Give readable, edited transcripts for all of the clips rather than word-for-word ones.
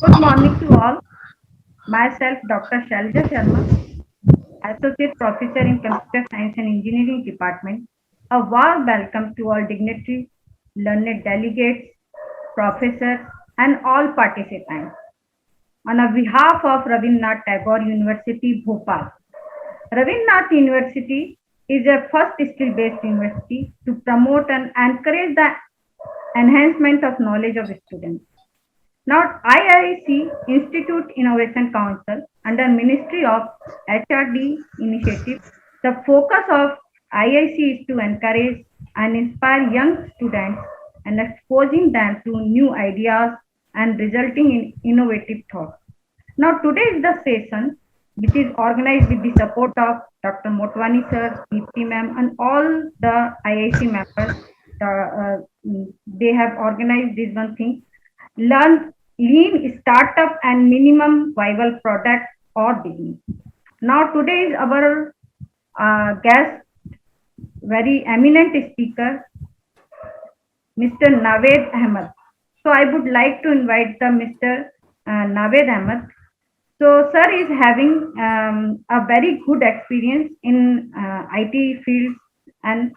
Good morning to all. Myself, Dr. Shalja Sharma, Associate Professor in Computer Science and Engineering Department. A warm welcome to all dignitaries, learned delegates, professors, and all participants. On behalf of Rabindranath Tagore University, Bhopal, Rabindranath University is a first skill-based university to promote and encourage the enhancement of knowledge of students. Now, IIC Institute Innovation Council under Ministry of HRD initiative. The focus of IIC is to encourage and inspire young students and exposing them to new ideas and resulting in innovative thought. Now, today is the session which is organized with the support of Dr. Motwani sir, Deepti ma'am, and all the IIC members. They have organized this one thing. Learn lean startup and minimum viable product or business. Now today is our guest, very eminent speaker, Mr. Naved Ahmed. So I would like to invite the Mr. Naved Ahmed. So sir is having a very good experience in IT fields, and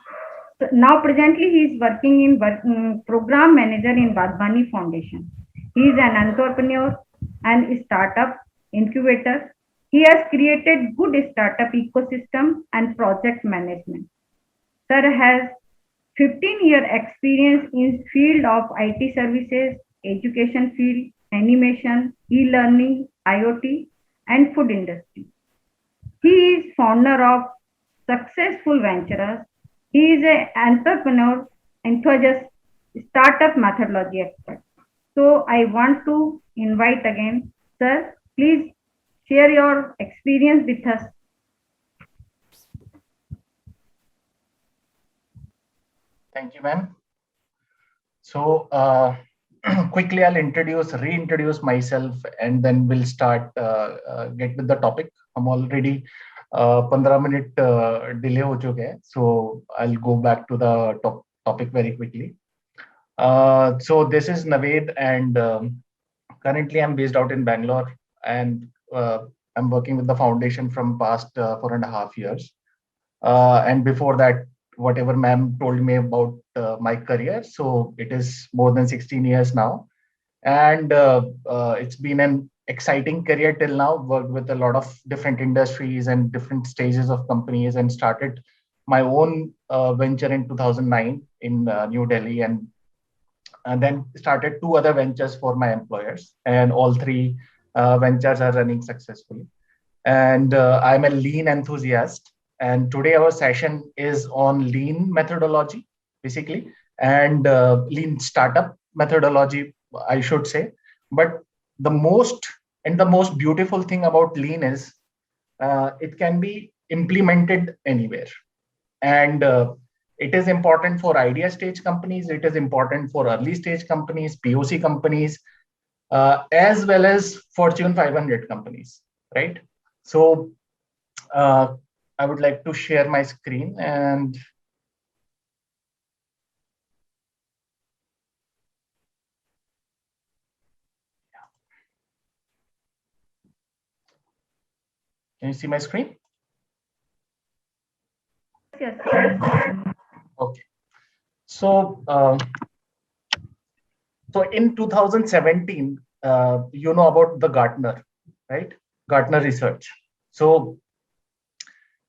now presently he is working in program manager in Vadhvani Foundation. He is an entrepreneur and startup incubator. He has created good startup ecosystem and project management. Sir has 15-year experience in field of IT services, education field, animation, e-learning, IoT, and food industry. He is founder of Successful Ventures. He is an entrepreneur, enthusiast, startup methodology expert. So I want to invite again, sir, please share your experience with us. Thank you, ma'am. So quickly, I'll reintroduce myself, and then we'll start, get with the topic. I'm already 15 minute delay ho chuke hai, so I'll go back to the topic very quickly. So this is Naved, and currently I'm based out in Bangalore, and I'm working with the foundation from past 4.5 years. And before that, whatever ma'am told me about my career, so it is more than 16 years now, and it's been an exciting career till now. Worked with a lot of different industries and different stages of companies, and started my own venture in 2009 in New Delhi, and then started two other ventures for my employers, and all three ventures are running successfully. And I'm a lean enthusiast. And today our session is on lean methodology, basically, and lean startup methodology, I should say. But the most beautiful thing about lean is it can be implemented anywhere. And it is important for idea stage companies. It is important for early stage companies, POC companies, as well as Fortune 500 companies, right? So I would like to share my screen, and can you see my screen? Yes, yes. Okay. So, so in 2017, you know about the Gartner, right? Gartner research. So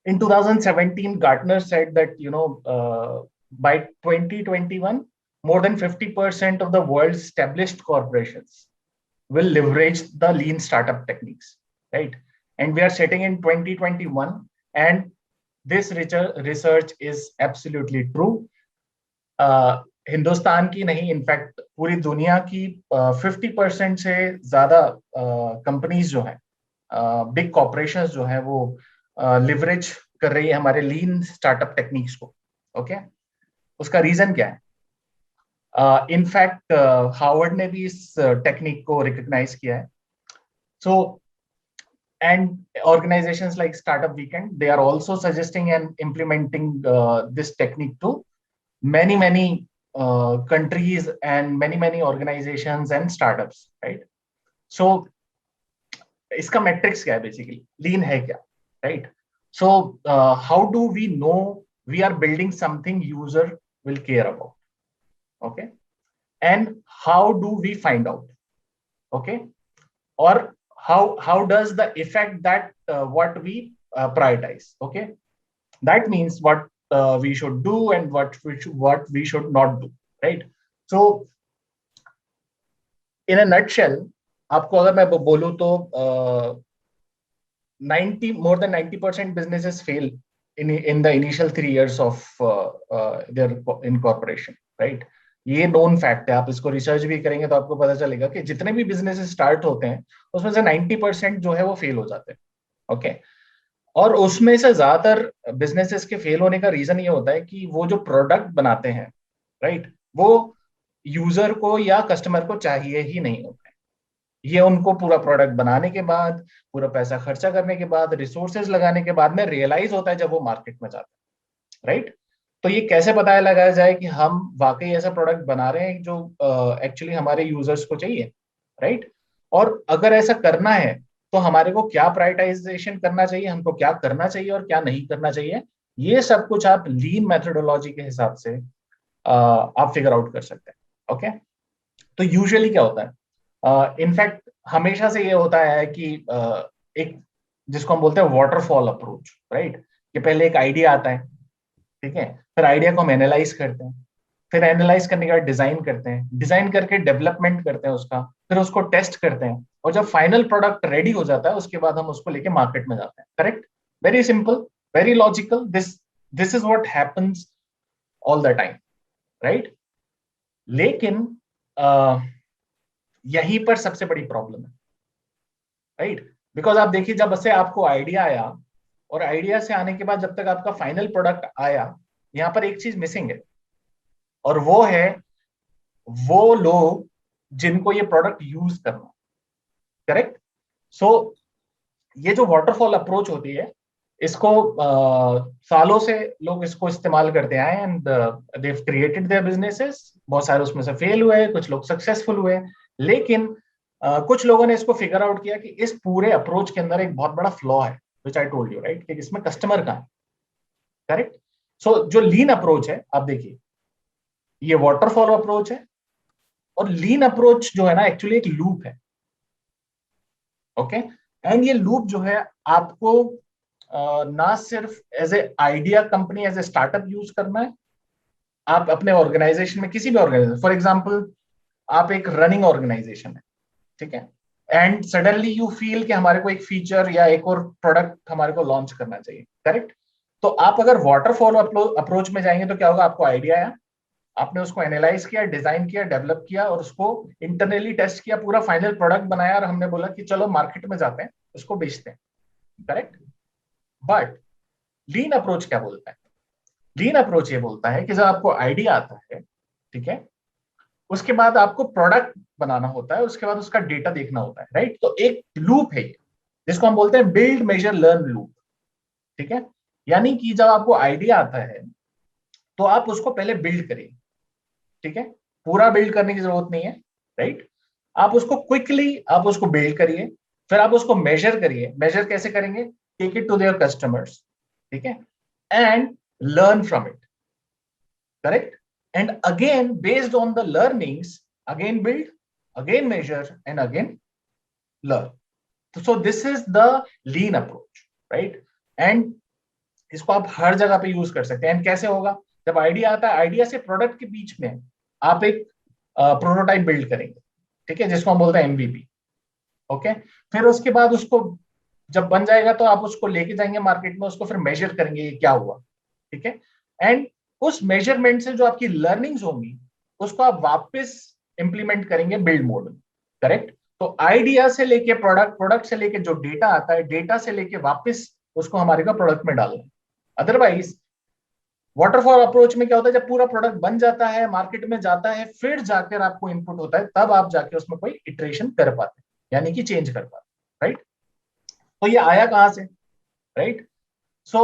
in 2017, Gartner said that, by 2021, more than 50% of the world's established corporations will leverage the lean startup techniques, right? And we are sitting in 2021, and this research is absolutely true. Hindustan की नहीं, in fact पूरी दुनिया की 50% से ज्यादा companies जो है, big corporations जो है, वो लिवरेज कर रही है हमारे लीन स्टार्टअप टेक्निक्स को. ओके, उसका रीजन क्या है? इनफैक्ट हार्वर्ड ने भी इस टेक्निक को रिकॉग्नाइज किया है. सो and organizations like Startup Weekend, they are also suggesting and implementing this technique to many countries and many organizations and startups, right? सो इसका मैट्रिक्स क्या है, बेसिकली लीन है क्या, right? So how do we know we are building something user will care about, okay, and how do we find out, okay, or how does the effect that what we prioritize, okay, that means what we should do and what we should not do, right? So in a nutshell, आपको अगर मैं बोलूं तो 90 more than 90% businesses fail in the initial 3 years of their incorporation, right? ये known fact है, आप इसको research भी करेंगे तो आपको पता चलेगा कि जितने भी बिजनेस स्टार्ट होते हैं उसमें से 90% जो है वो फेल हो जाते हैं, ओके। और उसमें से ज्यादातर बिजनेसेस के फेल होने का रीजन ये होता है कि वो जो प्रोडक्ट बनाते हैं, राइट, वो यूजर को या कस्टमर को चाहिए ही नहीं होता है। ये उनको पूरा प्रोडक्ट बनाने के बाद, पूरा पैसा खर्चा करने के बाद, रिसोर्सेज लगाने के बाद में रियलाइज होता है जब वो मार्केट में जाता है, राइट? तो ये कैसे पता लगाया जाए कि हम वाकई ऐसा प्रोडक्ट बना रहे हैं जो एक्चुअली हमारे यूजर्स को चाहिए, राइट? और अगर ऐसा करना है तो हमारे को क्या प्रायोरिटाइजेशन करना चाहिए, हमको क्या करना चाहिए और क्या नहीं करना चाहिए, ये सब कुछ आप लीन मेथोडोलॉजी के हिसाब से आप फिगर आउट कर सकते हैं, ओके। तो यूजुअली क्या होता है, इनफैक्ट हमेशा से ये होता है कि एक जिसको हम बोलते हैं वाटरफॉल अप्रोच, राइट, कि पहले एक आइडिया आता है, ठीक है, फिर आइडिया को हम एनालाइज करते हैं, फिर एनालाइज करने के बाद डिजाइन करते हैं, डिजाइन करके डेवलपमेंट करते हैं उसका, फिर उसको टेस्ट करते हैं, और जब फाइनल प्रोडक्ट रेडी हो जाता है उसके बाद हम उसको लेके मार्केट में जाते हैं, correct? Very simple, very logical, this is what happens all the time, right? लेकिन यहीं पर सबसे बड़ी प्रॉब्लम है, राइट? बिकॉज आप देखिए, जब से आपको आइडिया आया और आइडिया से आने के बाद जब तक आपका फाइनल प्रोडक्ट आया, यहां पर एक चीज मिसिंग है, और वो है वो लोग जिनको ये प्रोडक्ट यूज करना, करेक्ट? सो ये जो वाटरफॉल अप्रोच होती है, इसको सालों से लोग इसको इस्तेमाल करते आए, and they created their businesses. बहुत सारे उसमें से फेल हुए, कुछ लोग सक्सेसफुल हुए, लेकिन कुछ लोगों ने इसको फिगर आउट किया कि इस पूरे अप्रोच के अंदर एक बहुत बड़ा फ्लॉ है, विच आई टोल्ड यू, राइट, कि इसमें कस्टमर का है, करेक्ट? सो जो लीन अप्रोच है, आप देखिए, ये वाटरफॉल अप्रोच है, और लीन अप्रोच जो है ना, एक्चुअली एक लूप है, ओके। एंड ये लूप जो है आपको ना सिर्फ as a idea company, as a startup use करना है, आप अपने ऑर्गेनाइजेशन में, किसी भी ऑर्गेनाइजेशन, फॉर एग्जांपल आप एक रनिंग ऑर्गेनाइजेशन है, ठीक है, एंड सडनली यू फील कि हमारे को एक फीचर या एक और प्रोडक्ट हमारे को लॉन्च करना चाहिए, करेक्ट? तो आप अगर वाटरफॉल अप्रोच में जाएंगे तो क्या होगा, आपको आइडिया आया, आपने उसको एनालाइज किया, डिजाइन किया, डेवलप किया, और उसको इंटरनली टेस्ट किया, पूरा फाइनल प्रोडक्ट बनाया, और हमने बोला कि चलो मार्केट में जाते हैं, उसको बेचते हैं, करेक्ट? बट लीन अप्रोच क्या बोलता है? लीन अप्रोच ये बोलता है कि जब आपको आइडिया आता है, ठीक है, उसके बाद आपको प्रोडक्ट बनाना होता है, उसके बाद उसका डेटा देखना होता है, राइट? तो एक लूप है जिसको हम बोलते हैं बिल्ड मेजर लर्न लूप, ठीक है। यानी कि जब आपको आइडिया आता है तो आप उसको पहले बिल्ड करिए, ठीक है, पूरा बिल्ड करने की जरूरत नहीं है, राइट? आप उसको क्विकली आप उसको बिल्ड करिए, फिर आप उसको मेजर करिए। मेजर कैसे करेंगे? Take it to their customers, ठीक है, and learn from it, correct? And again based on the learnings, again build, again measure, and again learn. So this is the lean approach, right? And इसको आप हर जगह पे use कर सकते हैं। And कैसे होगा? जब आइडिया आता है, आइडिया से प्रोडक्ट के बीच में आप एक प्रोटोटाइप बिल्ड करेंगे, ठीक है, जिसको हम बोलते हैं एमवीपी, ओके। फिर उसके बाद उसको जब बन जाएगा तो आप उसको लेके जाएंगे मार्केट में, उसको फिर मेजर करेंगे ये क्या हुआ, ठीक है। एंड उस मेजरमेंट से जो आपकी लर्निंग्स होंगी उसको आप वापस इंप्लीमेंट करेंगे बिल्ड मोड में, करेक्ट? तो आइडिया से लेके प्रोडक्ट, प्रोडक्ट से लेके जो डेटा आता है, डेटा से लेके वापस उसको हमारे का प्रोडक्ट में डालना है। अदरवाइज वाटरफॉल अप्रोच में क्या होता है, जब पूरा प्रोडक्ट बन जाता है, मार्केट में जाता है, फिर जाकर आपको इनपुट होता है, तब आप जाके उसमें कोई इटरेशन कर पाते हैं, यानी कि चेंज कर पाते हैं, राइट? तो ये आया कहां से, राइट? सो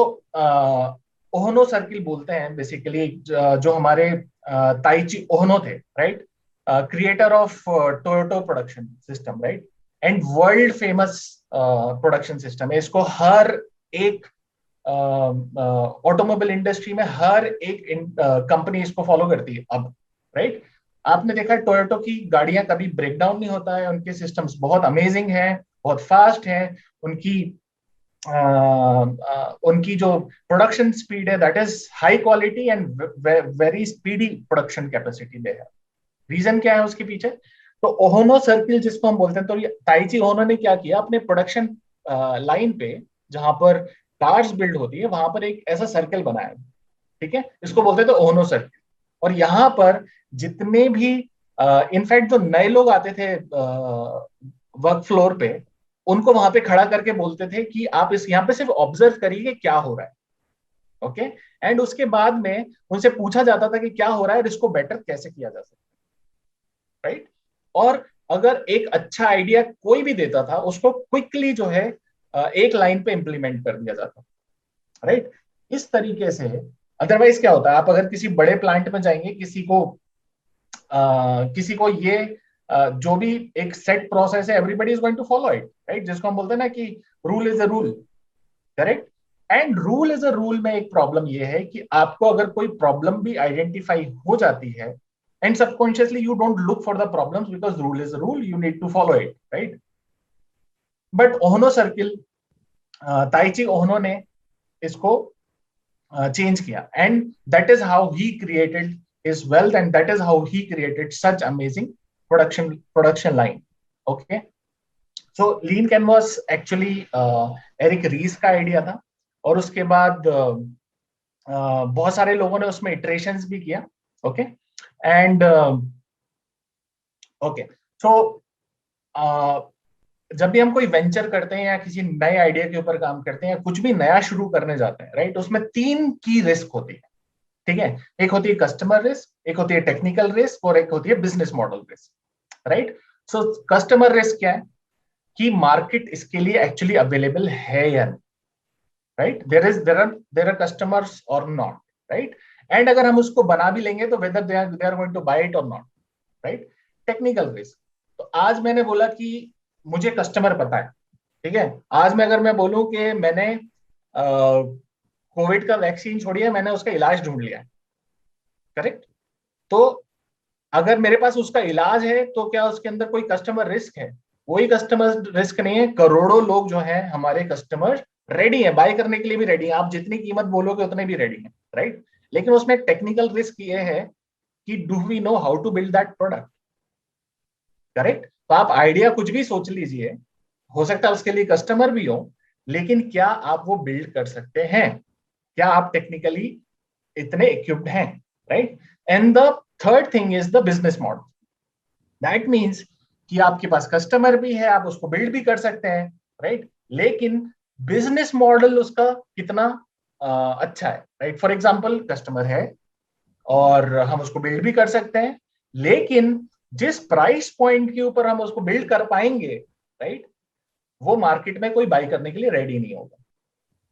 ओहनो सर्किल बोलते हैं बेसिकली, जो हमारे ताइची ओहनो थे, right, creator of Toyota production system, right, and world famous production system है। इसको हर एक ऑटोमोबाइल इंडस्ट्री में हर एक कंपनी इसको फॉलो करती है अब, राइट। आपने देखा टोयोटो की गाड़ियां कभी ब्रेक डाउन नहीं होता है, उनके सिस्टम्स बहुत अमेजिंग हैं, बहुत फास्ट हैं, उनकी उनकी जो प्रोडक्शन स्पीड है that is high quality and very speedy production capacity दे है। रीजन क्या है उसके पीछे? तो ओहोनो सर्किल जिसको हम बोलते हैं, तो ताइची ओहोनो ने क्या किया, अपने प्रोडक्शन लाइन पे जहां पर कार्स बिल्ड होती है वहां पर एक ऐसा सर्कल बनाया, ठीक है, इसको बोलते थे ओहोनो सर्किल। और यहाँ पर जितने भी इनफैक्ट जो नए लोग आते थे वर्क फ्लोर पे, उनको वहां पे खड़ा करके बोलते थे कि आप इस यहाँ पे सिर्फ ऑब्जर्व करिए कि क्या हो रहा है, ओके। एंड उसके बाद में उनसे पूछा जाता था कि क्या हो रहा है और इसको बेटर कैसे किया जा सकता है, राइट। और अगर एक अच्छा आइडिया कोई भी देता था उसको क्विकली जो है एक लाइन पे इंप्लीमेंट कर दिया जाता, राइट। इस तरीके से अदरवाइज क्या होता है, आप अगर किसी बड़े प्लांट में जाएंगे, किसी को ये जो भी एक सेट प्रोसेस है everybody is going to follow it, right, जिसको हम बोलते हैं ना कि rule is a rule, correct. And rule is a rule में एक प्रॉब्लम ये है कि आपको अगर कोई प्रॉब्लम भी आइडेंटिफाई हो जाती है and subconsciously you don't look for the problems because rule is a rule, you need to follow it, right. But Ohno circle, Taiichi Ohno ने इसको चेंज किया and that is how he created his wealth and that is how he created such amazing production line, okay. so lean canvas actually Eric Ries का idea था और उसके बाद बहुत सारे लोगों ने उसमें इटरेशंस भी किया, ओके। एंड ओके, सो जब भी हम कोई वेंचर करते हैं या किसी नए आइडिया के ऊपर काम करते हैं या कुछ भी नया शुरू करने जाते हैं, राइट, उसमें 3 की रिस्क होती है, ठीक है। एक होती है कस्टमर रिस्क, एक होती है टेक्निकल रिस्क और एक होती है business model risk, right. So customer risk क्या है कि मार्केट इसके लिए एक्चुअली अवेलेबल है या नहीं, राइट, देयर आर कस्टमर्स और नॉट, राइट। एंड अगर हम उसको बना भी लेंगे तो whether they are going to buy it और नॉट, राइट। टेक्निकल रिस्क, तो आज मैंने बोला कि मुझे कस्टमर पता है, ठीक है। आज मैं अगर मैं बोलूं कि मैंने कोविड का वैक्सीन छोड़िए, मैंने उसका इलाज ढूंढ लिया है, करेक्ट। तो अगर मेरे पास उसका इलाज है तो क्या उसके अंदर कोई कस्टमर रिस्क है? कोई कस्टमर रिस्क नहीं है। करोड़ों लोग जो हैं हमारे कस्टमर रेडी है, बाय करने के लिए भी रेडी है, आप जितनी कीमत बोलोगे उतने भी रेडी है, राइट। लेकिन उसमें टेक्निकल रिस्क ये है कि do we know how to build that product, correct. तो आप आइडिया कुछ भी सोच लीजिए, हो सकता है उसके लिए कस्टमर भी हो, लेकिन क्या आप वो बिल्ड कर सकते हैं? क्या आप टेक्निकली इतने इक्विप्ड हैं, right. And the third thing is the business model. That means कि आपके पास कस्टमर भी है, आप उसको बिल्ड भी कर सकते हैं, राइट। लेकिन बिजनेस मॉडल उसका कितना अच्छा है, राइट। फॉर एग्जाम्पल कस्टमर है और हम उसको बिल्ड भी कर सकते हैं, लेकिन जिस प्राइस पॉइंट के ऊपर हम उसको बिल्ड कर पाएंगे, राइट, वो मार्केट में कोई बाई करने के लिए रेडी नहीं होगा।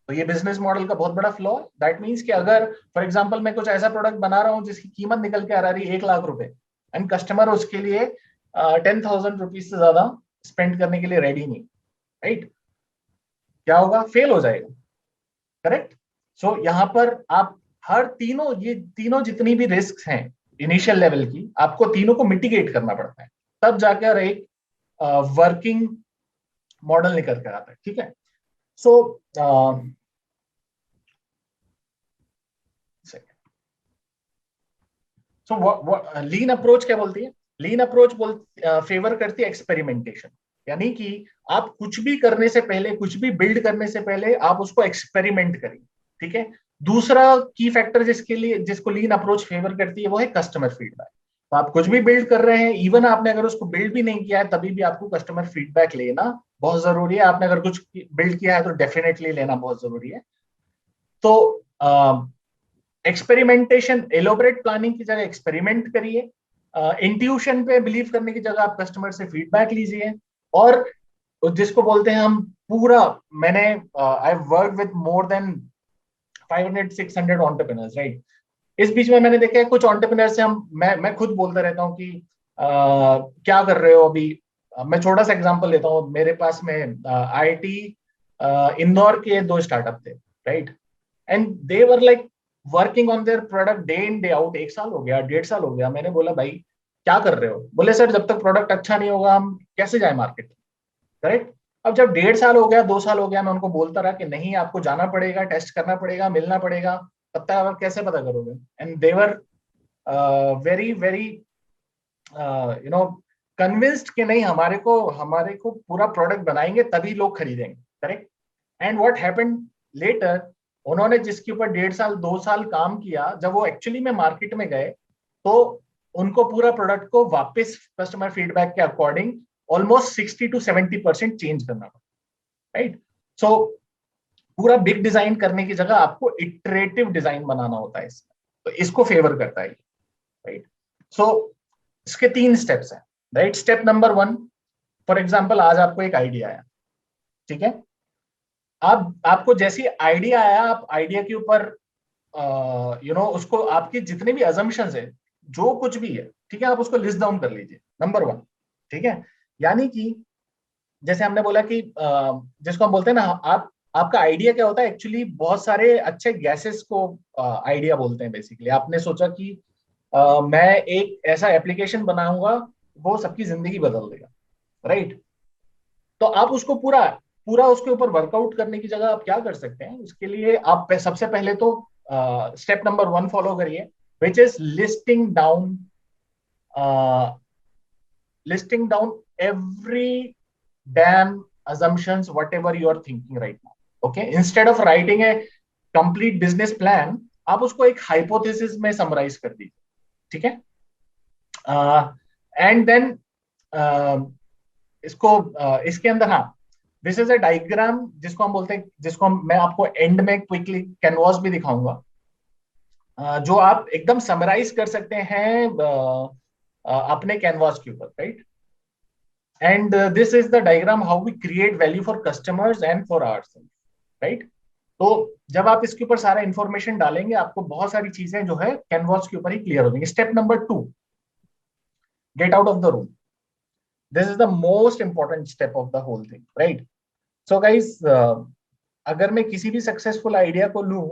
तो ये बिजनेस मॉडल का बहुत बड़ा फ्लॉ है। दैट मीन्स कि अगर फॉर एग्जांपल मैं कुछ ऐसा प्रोडक्ट बना रहा हूं जिसकी कीमत निकल के आ रही है 1,00,000 रुपए एंड कस्टमर उसके लिए 10,000 रुपीज से ज्यादा स्पेंड करने के लिए रेडी नहीं, राइट, क्या होगा? फेल हो जाएगा, करेक्ट। सो यहाँ पर आप हर तीनों, ये तीनों जितनी भी रिस्क हैं इनिशियल लेवल की, आपको तीनों को मिटिगेट करना पड़ता है, तब जाकर एक वर्किंग मॉडल निकल कर आता है, ठीक है। सो लीन अप्रोच क्या बोलती है? लीन अप्रोच फेवर करती है एक्सपेरिमेंटेशन, यानी कि आप कुछ भी करने से पहले, कुछ भी बिल्ड करने से पहले आप उसको एक्सपेरिमेंट करिए, ठीक है। दूसरा की फैक्टर जिसके लिए, जिसको लीन अप्रोच फेवर करती है, वो है कस्टमर फीडबैक। तो आप कुछ भी बिल्ड कर रहे हैं, इवन आपने अगर उसको बिल्ड भी नहीं किया है तभी भी आपको कस्टमर फीडबैक लेना बहुत जरूरी है। आपने अगर कुछ बिल्ड किया है तो डेफिनेटली लेना बहुत जरूरी है। तो एक्सपेरिमेंटेशन, एलोबरेट प्लानिंग की जगह एक्सपेरिमेंट करिए, इंट्यूशन पे बिलीव करने की जगह आप कस्टमर से फीडबैक लीजिए। और जिसको बोलते हैं हम पूरा, मैंने I work with more than 500-600 entrepreneurs, right. इस बीच में मैंने देखा है कुछ एंटरप्रेन्योर से मैं खुद बोलता रहता हूँ कि क्या कर रहे हो अभी, मैं छोटा सा एग्जांपल लेता हूँ, मेरे पास में आईआईटी इंदौर के 2 स्टार्टअप थे, right, and they were like working on their product day in day out. 1 साल हो गया, 1.5 साल हो गया। मैंने बोला भाई क्या कर रहे हो? बोले सर जब तक प्रोडक्ट अच्छा नहीं होगा हम कैसे जाए मार्केट, करेक्ट। अब जब 1.5 साल हो गया, 2 साल हो गया, मैं उनको बोलता रहा कि नहीं आपको जाना पड़ेगा, टेस्ट करना पड़ेगा, मिलना पड़ेगा, तब तक आप कैसे पता करोगे? And they were very very you know convinced कि नहीं हमारे को पूरा प्रोडक्ट बनाएंगे तभी लोग खरीदेंगे, correct. And what happened later, उन्होंने जिसके ऊपर 1.5 साल 2 साल काम किया, जब वो एक्चुअली में मार्केट में गए तो उनको पूरा प्रोडक्ट को वापस कस्टमर फीडबैक के अकॉर्डिंग ऑलमोस्ट 60 to 70% चेंज करना पड़ा, राइट। सो पूरा बिग डिजाइन करने की जगह आपको इटरेटिव डिजाइन बनाना होता है इसमें, तो इसको फेवर करता है, राइट। सो इसके 3 स्टेप्स हैं, right. Step number 1, for example आज आपको एक आइडिया आया, ठीक है। आपको जैसी आइडिया आया, आप आइडिया के ऊपर उसको आपके जितने भी अजम्पशंस है, जो कुछ भी है, ठीक है, आप उसको लिस्ट डाउन कर लीजिए, नंबर 1, ठीक है। यानी कि जैसे हमने बोला कि जिसको हम बोलते हैं ना, आप आपका आइडिया क्या होता है एक्चुअली, बहुत सारे अच्छे गैसेस को आइडिया बोलते हैं बेसिकली। आपने सोचा कि मैं एक ऐसा एप्लीकेशन बनाऊंगा वो सबकी जिंदगी बदल देगा, राइट। तो आप उसको पूरा पूरा उसके ऊपर वर्कआउट करने की जगह आप क्या कर सकते हैं, उसके लिए आप सबसे पहले तो स्टेप नंबर 1 फॉलो करिए, which is listing down every damn assumptions whatever you are thinking right now, okay, instead of writing a complete business plan, आप उसको एक हाइपोथेसिस में समराइज कर दीजिए, ठीक है। एंड देन इसके अंदर, हाँ, दिस इज अ डायग्राम जिसको हम बोलते हैं, मैं आपको एंड में क्विकली कैनवास भी दिखाऊंगा, जो आप एकदम समराइज कर सकते हैं अपने कैनवास के ऊपर, right. And this is the diagram how we create value for customers and for ourselves, right? तो जब आप इसके ऊपर सारा इंफॉर्मेशन डालेंगे, आपको बहुत सारी चीजें जो है कैनवास के ऊपर ही क्लियर हो जाएंगी। Step number 2, get out of the room. This is the most important step of the whole thing, right. So guys, अगर मैं किसी भी सक्सेसफुल आइडिया को लूं,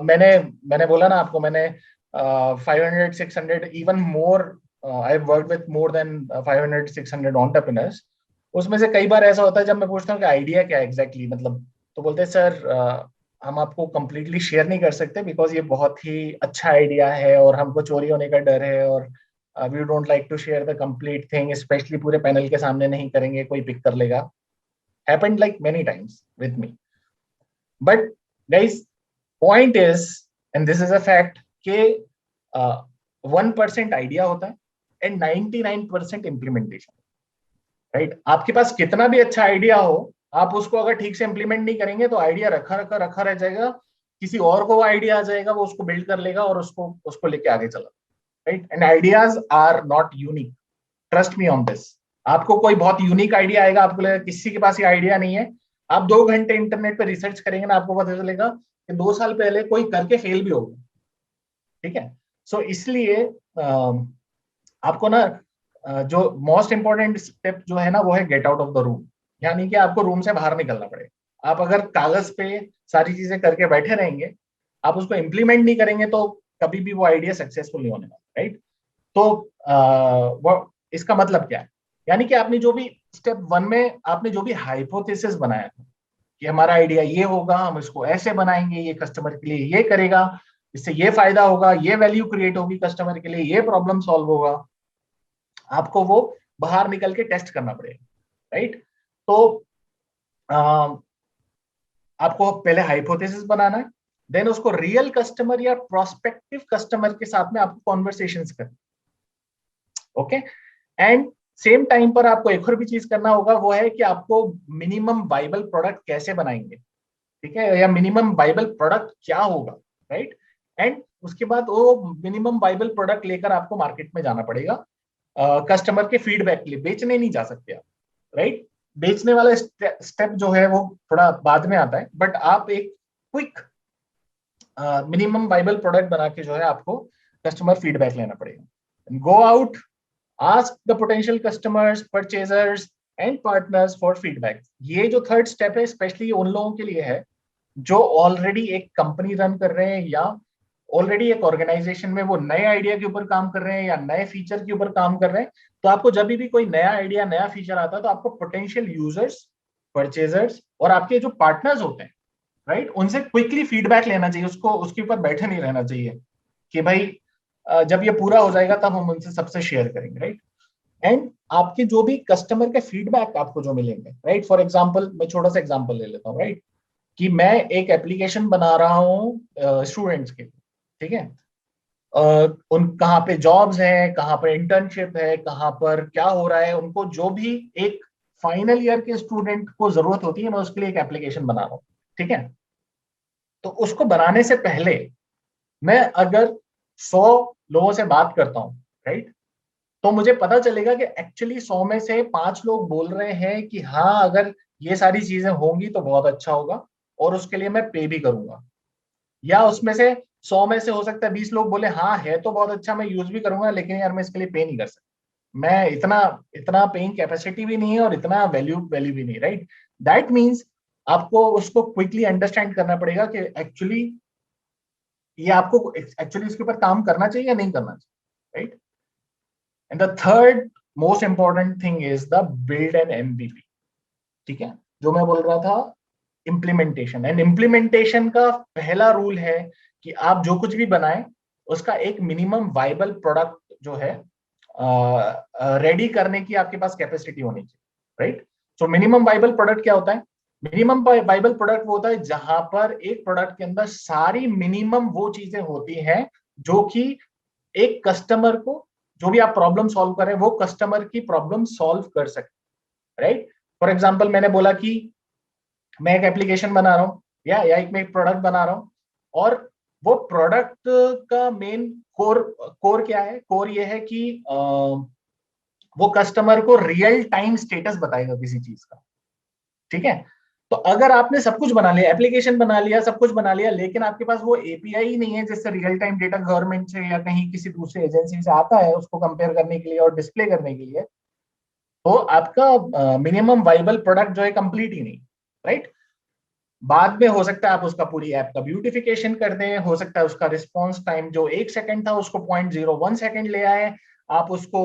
मैंने मैंने बोला ना आपको, मैंने 500 600 even more, I have worked with more than 500 600 entrepreneurs. उसमें से कई बार ऐसा होता है जब मैं पूछता हूँ कि आइडिया क्या है एग्जैक्टली, मतलब, तो बोलते हैं सर हम आपको कंप्लीटली शेयर नहीं कर सकते बिकॉज ये बहुत ही अच्छा आइडिया है और हमको चोरी होने का डर है, और we don't like to share the complete thing, specially पूरे पैनल के सामने नहीं करेंगे, कोई पिक कर लेगा। Happened like many times with me, but guys point is, and this is a fact, के 1% आइडिया होता है एंड 99% इम्प्लीमेंटेशन, राइट। आपके पास कितना भी अच्छा आइडिया हो, आप उसको अगर ठीक से इम्प्लीमेंट नहीं करेंगे तो आइडिया रखा रखा रखा रह जाएगा, किसी और को वो आइडिया आ जाएगा, वो उसको बिल्ड कर लेगा और उसको उसको लेके आगे चला, right. And ideas are not unique, trust me on this. आपको कोई बहुत यूनिक आइडिया आएगा, आपको लगेगा किसी के पास ये आइडिया नहीं है, आप 2 घंटे इंटरनेट पे रिसर्च करेंगे ना, आपको पता चलेगा कि 2 साल पहले कोई करके फेल भी होगा, ठीक है। सो इसलिए आपको ना जो मोस्ट इंपॉर्टेंट स्टेप जो है ना, वो है gate out of the room. यानी कि आपको रूम से बाहर निकलना पड़ेगा। आप अगर कागज पे सारी चीजें करके बैठे रहेंगे, आप उसको इम्प्लीमेंट नहीं करेंगे, तो कभी भी वो आइडिया सक्सेसफुल नहीं होने वाला, राइट। तो वो इसका मतलब क्या है, यानी कि आपने जो भी स्टेप 1 में आपने जो भी हाइपोथेसिस बनाया था कि हमारा आइडिया ये होगा, हम इसको ऐसे बनाएंगे, ये कस्टमर के लिए ये करेगा, इससे ये फायदा होगा, ये वैल्यू क्रिएट होगी कस्टमर के लिए, ये प्रॉब्लम सॉल्व होगा, आपको वो बाहर निकल के टेस्ट करना पड़ेगा, राइट। तो आ, आपको पहले हाइपोथेसिस बनाना है, देन उसको रियल कस्टमर या प्रोस्पेक्टिव कस्टमर के साथ में आपको कॉन्वर्सेशंस करना, ओके। एंड सेम टाइम पर आपको एक और भी चीज करना होगा, वो है कि आपको मिनिमम वाइबल प्रोडक्ट कैसे बनाएंगे, ठीक है, या मिनिमम वाइबल प्रोडक्ट क्या होगा, राइट। एंड उसके बाद वो मिनिमम वाइबल प्रोडक्ट लेकर आपको मार्केट में जाना पड़ेगा, कस्टमर के फीडबैक के लिए। बेचने नहीं जा सकते आप, राइट। बेचने वाला स्टेप जो है वो थोड़ा बाद में आता है, बट आप एक क्विक मिनिमम वाइबल प्रोडक्ट बना के जो है आपको कस्टमर फीडबैक लेना पड़ेगा। Go out, ask the potential customers, purchasers and partners for feedback. ये जो थर्ड स्टेप है स्पेशली उन लोगों के लिए है जो ऑलरेडी एक कंपनी रन कर रहे हैं या ऑलरेडी एक ऑर्गेनाइजेशन में वो नए आइडिया के ऊपर काम कर रहे हैं या नए फीचर के ऊपर काम कर रहे हैं। तो आपको जब भी कोई नया आइडिया, नया फीचर आता है तो आपको पोटेंशियल यूजर्स, परचेजर्स और आपके जो पार्टनर्स होते हैं, राइट, उनसे क्विकली फीडबैक लेना चाहिए। उसको उसके ऊपर बैठे नहीं रहना चाहिए कि भाई जब ये पूरा हो जाएगा तब हम उनसे सबसे शेयर करेंगे, राइट। एंड आपके जो भी कस्टमर के फीडबैक आपको जो मिलेंगे, राइट, फॉर एग्जांपल मैं छोटा सा एग्जांपल ले लेता हूँ, राइट, कि मैं एक एप्लीकेशन बना रहा हूँ स्टूडेंट्स के लिए, ठीक है। उन कहाँ पे जॉब्स हैं, कहाँ पर इंटर्नशिप है, कहाँ पर क्या हो रहा है, उनको जो भी एक फाइनल ईयर के स्टूडेंट को जरूरत होती है, मैं उसके लिए एक एप्लीकेशन बना रहा हूँ, ठीक है। तो उसको बनाने से पहले मैं अगर 100 लोगों से बात करता हूँ, राइट, तो मुझे पता चलेगा कि एक्चुअली 100 में से 5 लोग बोल रहे हैं कि हाँ, अगर ये सारी चीजें होंगी तो बहुत अच्छा होगा और उसके लिए मैं पे भी करूंगा। या उसमें से 100 में से हो सकता है 20 लोग बोले हाँ है तो बहुत अच्छा, मैं यूज भी करूंगा, लेकिन यार मैं इसके लिए पे नहीं कर सकता, मैं इतना इतना पेइंग कैपेसिटी भी नहीं है और इतना वैल्यू वैल्यू भी नहीं, राइट। दैट मीन्स आपको उसको क्विकली अंडरस्टैंड करना पड़ेगा कि एक्चुअली ये आपको एक्चुअली इसके ऊपर काम करना चाहिए या नहीं करना चाहिए, right. And the third most important thing is the build an MVP, ठीक है, जो मैं बोल रहा था, इम्प्लीमेंटेशन। एंड इम्प्लीमेंटेशन का पहला रूल है कि आप जो कुछ भी बनाएं उसका एक मिनिमम वाइबल प्रोडक्ट जो है रेडी करने की आपके पास कैपेसिटी होनी चाहिए, right. So minimum viable product क्या होता है? मिनिमम वाइबल प्रोडक्ट वो होता है जहां पर एक प्रोडक्ट के अंदर सारी मिनिमम वो चीजें होती हैं जो कि एक कस्टमर को, जो भी आप प्रॉब्लम सॉल्व करें वो कस्टमर की प्रॉब्लम सॉल्व कर सके, राइट। फॉर एग्जाम्पल मैंने बोला कि मैं एक एप्लीकेशन बना रहा हूँ या एक मैं एक प्रोडक्ट बना रहा हूँ, और वो प्रोडक्ट का मेन कोर कोर क्या है? कोर ये है कि वो कस्टमर को रियल टाइम स्टेटस बताएगा किसी चीज का, ठीक है। तो अगर आपने सब कुछ बना लिया, एप्लीकेशन बना लिया, सब कुछ बना लिया, लेकिन आपके पास वो एपीआई ही नहीं है जिससे रियल टाइम डेटा गवर्नमेंट से या कहीं किसी दूसरे एजेंसी से आता है उसको कंपेयर करने के लिए और डिस्प्ले करने के लिए, तो आपका मिनिमम वाइबल प्रोडक्ट जो है कंप्लीट ही नहीं, राइट। बाद में हो सकता है आप उसका पूरी ऐप का ब्यूटिफिकेशन कर दें, हो सकता है उसका रिस्पॉन्स टाइम जो 1 सेकंड था उसको 0.01 सेकंड ले आए, आप उसको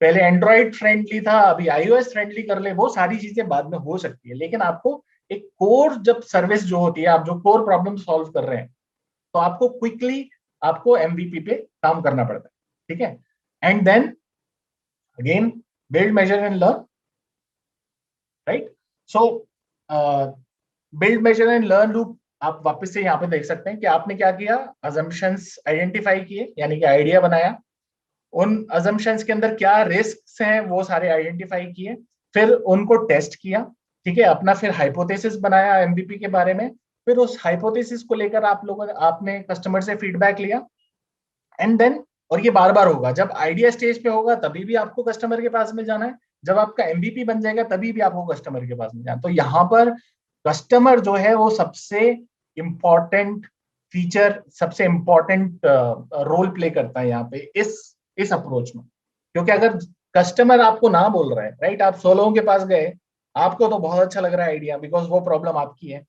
पहले एंड्रॉइड फ्रेंडली था अभी iOS फ्रेंडली कर ले, वो सारी चीजें बाद में हो सकती है। लेकिन आपको एक कोर जब सर्विस जो होती है, आप जो कोर प्रॉब्लम सॉल्व कर रहे हैं, तो आपको क्विकली आपको एमवीपी पे काम करना पड़ता है, ठीक है। And then again build, measure and learn, right. So build, measure and learn loop आप वापस से यहाँ पे देख सकते हैं कि आपने क्या किया, अजम्पशंस आइडेंटिफाई किए, यानी कि आइडिया बनाया, उन अजम्पशंस के अंदर क्या रिस्क हैं वो सारे आइडेंटिफाई किए, फिर उनको टेस्ट किया, ठीक है, अपना फिर हाइपोथेसिस बनाया एमवीपी के बारे में, फिर उस हाइपोथेसिस को लेकर आप लोगों ने आपने कस्टमर से फीडबैक लिया, एंड देन, और ये बार बार होगा, जब आइडिया स्टेज पे होगा तभी भी आपको कस्टमर के पास में जाना है, जब आपका एमवीपी बन जाएगा तभी भी आपको कस्टमर के पास में जाना। तो यहाँ पर कस्टमर जो है वो सबसे इंपॉर्टेंट फीचर, सबसे इंपॉर्टेंट रोल प्ले करता है यहाँ पे इस अप्रोच में। क्योंकि अगर कस्टमर आपको ना बोल रहा है, राइट, आप 100 लोगों के पास गए, आपको तो बहुत अच्छा लग रहा है आइडिया बिकॉज वो प्रॉब्लम आपकी है,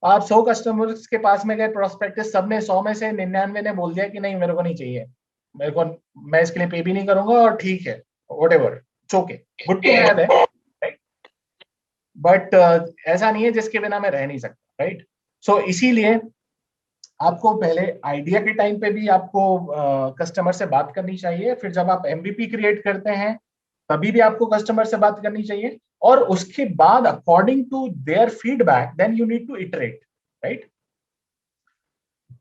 आप 100 कस्टमर्स के पास में गए, प्रोस्पेक्टिव, सबने 100 में से 99 ने बोल दिया कि नहीं मेरे को नहीं चाहिए, मेरे को, मैं इसके लिए पे भी नहीं करूंगा और ठीक है, whatever, it's okay, good to have है, राइट। बट ऐसा नहीं है जिसके बिना मैं रह नहीं सकता, राइट। सो इसीलिए आपको पहले आइडिया के टाइम पे भी आपको कस्टमर से बात करनी चाहिए, फिर जब आप एमवीपी क्रिएट करते हैं तभी भी आपको कस्टमर से बात करनी चाहिए, और उसके बाद according to their feedback then you need to iterate, right.